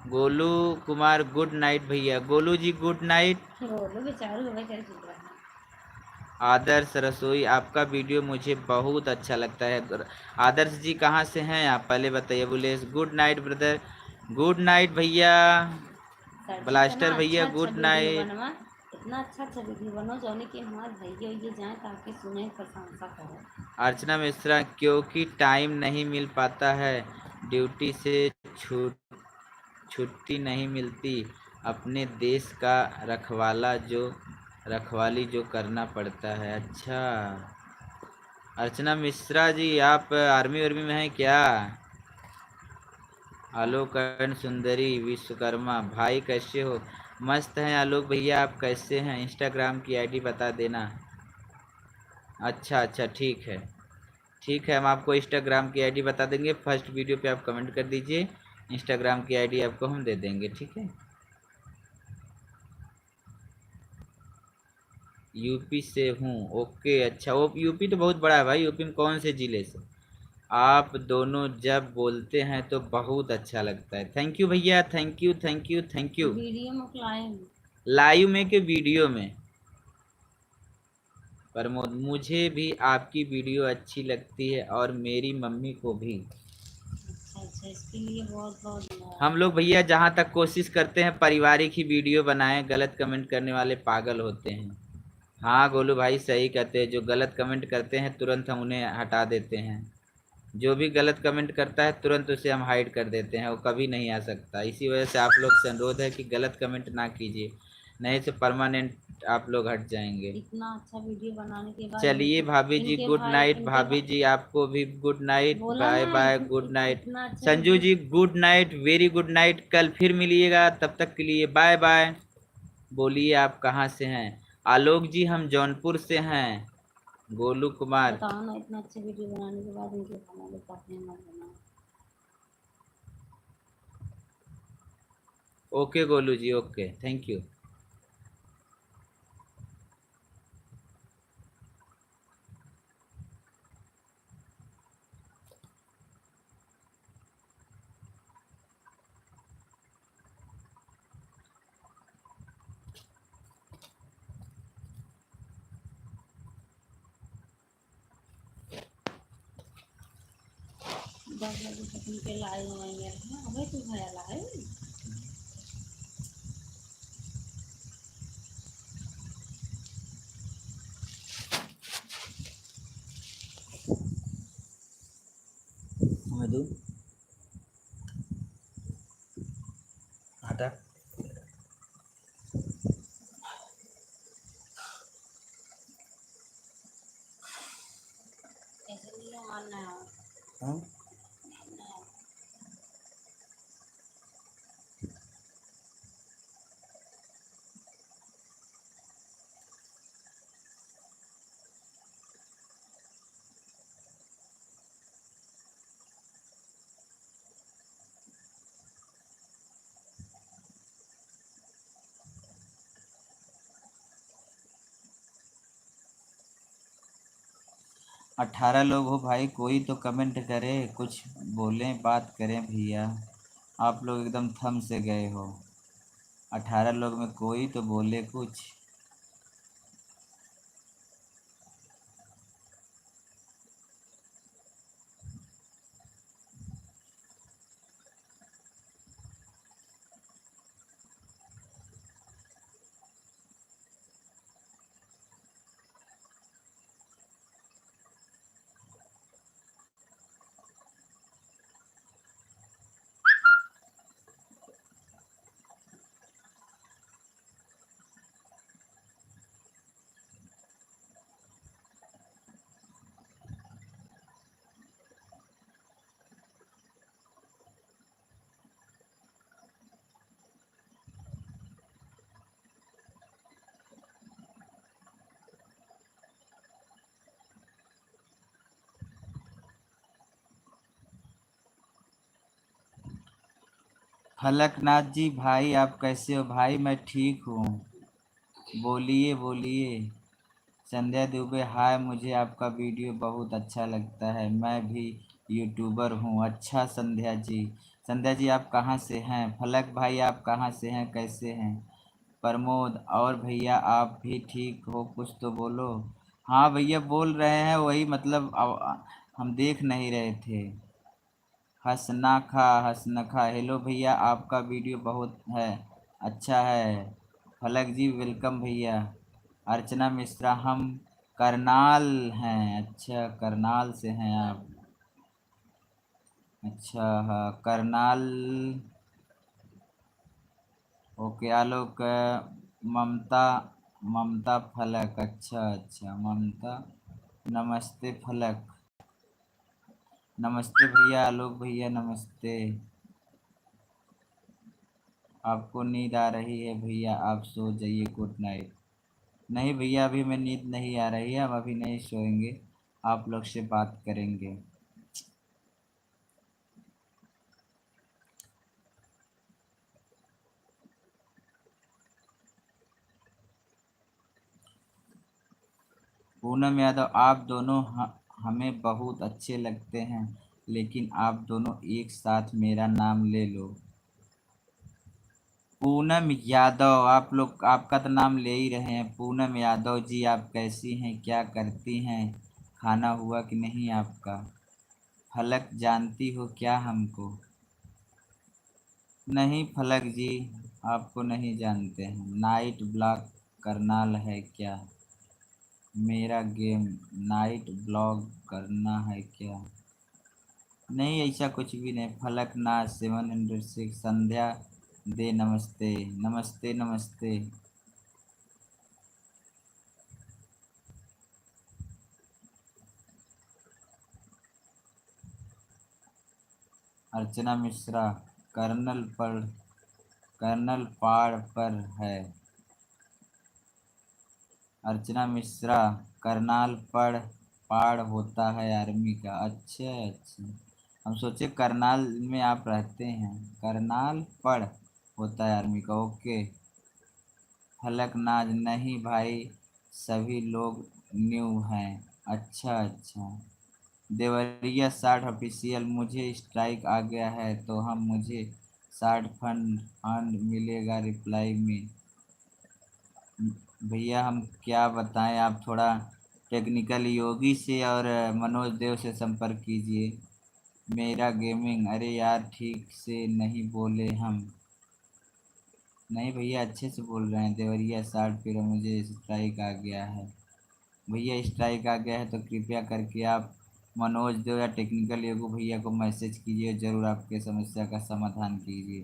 Golu Kumar, good night भैया। गोलू जी गुड नाइट। गोलू बेचारू हमें क्या चल रहा है। आदर्श रसोई, आपका वीडियो मुझे बहुत अच्छा लगता है। आदर्श जी कहाँ से हैं आप, पहले बताइए। Bulesh, good night brother. Good night भैया। ब्लास्टर भैया, गुड नाइट। इतना अच्छा अच्छा वीडियो बनो जो कि हमारे भैया ये जाए ताकि सुने, प्रशंसा करें। अर्चना मिश्रा, क्योंकि टाइम नहीं मिल पाता है, ड्यूटी से छुट्टी नहीं मिलती, अपने देश का रखवाली जो करना पड़ता है। अच्छा अर्चना मिश्रा जी, आप आर्मी वर्मी में हैं क्या? आलोक एंड सुंदरी विश्वकर्मा, भाई कैसे हो? मस्त हैं आलोक भैया, आप कैसे हैं? इंस्टाग्राम की आईडी बता देना। अच्छा अच्छा, ठीक है ठीक है, हम आपको इंस्टाग्राम की आईडी बता देंगे। फर्स्ट वीडियो पे आप कमेंट कर दीजिए, इंस्टाग्राम की आईडी आपको हम दे देंगे, ठीक है। यूपी से हूँ, ओके अच्छा। वो यूपी तो बहुत बड़ा है भाई, यूपी में कौन से ज़िले से? आप दोनों जब बोलते हैं तो बहुत अच्छा लगता है। थैंक यू भैया, thank you thank you thank you. Video में लाइव में के वीडियो में? प्रमोद, मुझे भी आपकी वीडियो अच्छी लगती है और मेरी मम्मी को भी। अच्छा, इसके लिए बहुत बहुत हम लोग भैया जहाँ तक कोशिश करते हैं पारिवारिक ही वीडियो बनाएं, गलत कमेंट करने वाले पागल होते हैं। हाँ गोलू भाई सही कहते हैं, जो गलत कमेंट करते हैं तुरंत हम उन्हें हटा देते हैं। जो भी गलत कमेंट करता है तुरंत उसे हम हाइड कर देते हैं, वो कभी नहीं आ सकता। इसी वजह से आप लोग से अनुरोध है कि गलत कमेंट ना कीजिए, नहीं तो परमानेंट आप लोग हट जाएंगे। इतना अच्छा वीडियो बनाने के बाद चलिए भाभी जी गुड नाइट। भाभी जी आपको भी good night, bye bye, good night. Sanju ji good night, very good night, कल फिर मिलिएगा, तब तक के लिए बाय बाय। बोलिए आप कहाँ से हैं? आलोक जी हम जौनपुर से हैं। गोलू कुमार, बताओ ना, इतना अच्छे वीडियो बनाने के बाद उनके खाना बताते हैं मत बनाओ। Okay Golu ji, okay, thank you. दस बजे तक उनके लाए हुए हैं, अबे तू भया लाए हमें दो हटा। ऐसे नहीं मानना है। हाँ 18 लोग हो भाई, कोई तो कमेंट करे, कुछ बोलें, बात करें भैया। आप लोग एकदम थम से गए हो। 18 लोग में कोई तो बोले कुछ। फलकनाथ जी भाई, आप कैसे हो भाई? मैं ठीक हूँ। बोलिए बोलिए। संध्या दुबे हाय, मुझे आपका वीडियो बहुत अच्छा लगता है, मैं भी यूट्यूबर हूँ। अच्छा संध्या जी। संध्या जी आप कहाँ से हैं? फलक भाई आप कहाँ से हैं, कैसे हैं? प्रमोद और भैया आप भी ठीक हो, कुछ तो बोलो। हाँ भैया बोल रहे हैं, वही मतलब हम देख नहीं रहे थे। हसनखा हेलो भैया, आपका वीडियो बहुत है अच्छा है। फलक जी वेलकम भैया। अर्चना मिश्रा हम करनाल हैं। अच्छा करनाल से हैं आप। अच्छा हाँ करनाल। ओके आलोक ममता। ममता फलक, अच्छा अच्छा ममता। नमस्ते फलक। नमस्ते भैया आलोक भैया नमस्ते। आपको नींद आ रही है भैया, आप सो जाइए, गुड नाइट। नहीं भैया अभी मैं नींद नहीं आ रही है, हम अभी नहीं सोएंगे, आप लोग से बात करेंगे। पूनम यादव आप दोनों हमें बहुत अच्छे लगते हैं, लेकिन आप दोनों एक साथ मेरा नाम ले लो। पूनम यादव, आप लोग आपका तो नाम ले ही रहे हैं। पूनम यादव जी आप कैसी हैं, क्या करती हैं, खाना हुआ कि नहीं आपका? फलक जानती हो क्या हमको? नहीं फलक जी, आपको नहीं जानते हैं। नाइट ब्लॉग करनाल है क्या? मेरा गेम नाइट ब्लॉग करना है क्या? नहीं ऐसा कुछ भी नहीं। फलक नाथ 706 संध्या दे नमस्ते। नमस्ते नमस्ते। अर्चना मिश्रा कर्नल पर, कर्नल पाड़ पर है। अर्चना मिश्रा करनाल पढ़ पाड़ होता है आर्मी का। अच्छा अच्छा, हम सोचे करनाल में आप रहते हैं। करनाल पढ़ होता है आर्मी का, ओके। फलक नाज नहीं भाई, सभी लोग न्यू हैं। अच्छा अच्छा। देवरिया 60 ऑफिशियल, मुझे स्ट्राइक आ गया है तो हम मुझे 60 फंड फंड मिलेगा रिप्लाई में। भैया हम क्या बताएं, आप थोड़ा टेक्निकल योगी से और मनोज देव से संपर्क कीजिए। मेरा गेमिंग, अरे यार ठीक से नहीं बोले हम। नहीं भैया अच्छे से बोल रहे हैं। देवरिया 60 फिर मुझे स्ट्राइक आ गया है। भैया स्ट्राइक आ गया है तो कृपया करके आप मनोज देव या टेक्निकल योगी भैया को मैसेज कीजिए, ज़रूर आपके समस्या का समाधान कीजिए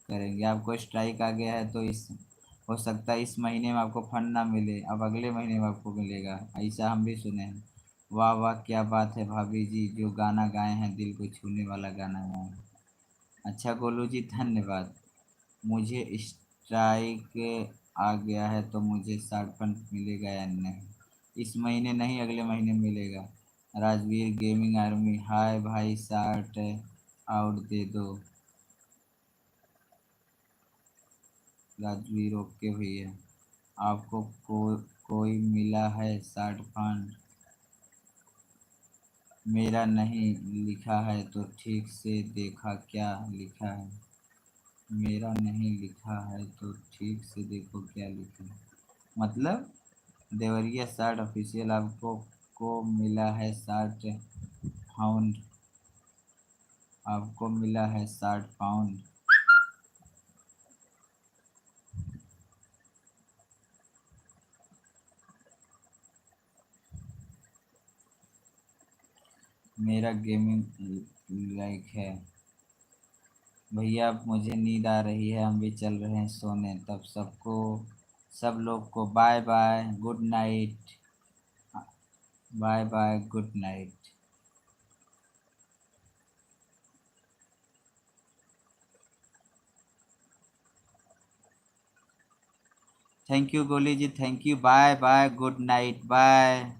करेंगे। आपको स्ट्राइक आ गया है तो इस हो सकता है इस महीने में आपको फंड ना मिले, अब अगले महीने में आपको मिलेगा, ऐसा हम भी सुने हैं। वाह वाह क्या बात है भाभी जी, जो गाना गाए हैं दिल को छूने वाला गाना गाए हैं। अच्छा गोलू जी धन्यवाद। मुझे स्ट्राइक आ गया है तो मुझे 60 फंड मिलेगा या नहीं? इस महीने नहीं, अगले महीने मिलेगा। राजवीर गेमिंग आर्मी हाय भाई, 60 आउट दे दो। राजवीर ओके भैया। आपको कोई मिला है 60 फंड? मेरा नहीं लिखा है तो ठीक से देखा क्या लिखा है। मेरा नहीं लिखा है तो ठीक से देखो क्या लिखा है। मतलब देवरिया 60 ऑफिशियल आपको को मिला है 60 पाउंड। आपको मिला है 60 पाउंड। मेरा गेमिंग लाइक है। भैया अब मुझे नींद आ रही है, हम भी चल रहे हैं सोने। तब सबको सब लोग को bye bye good night. Bye bye good night. Thank you Goli ji, thank you. Bye bye good night bye.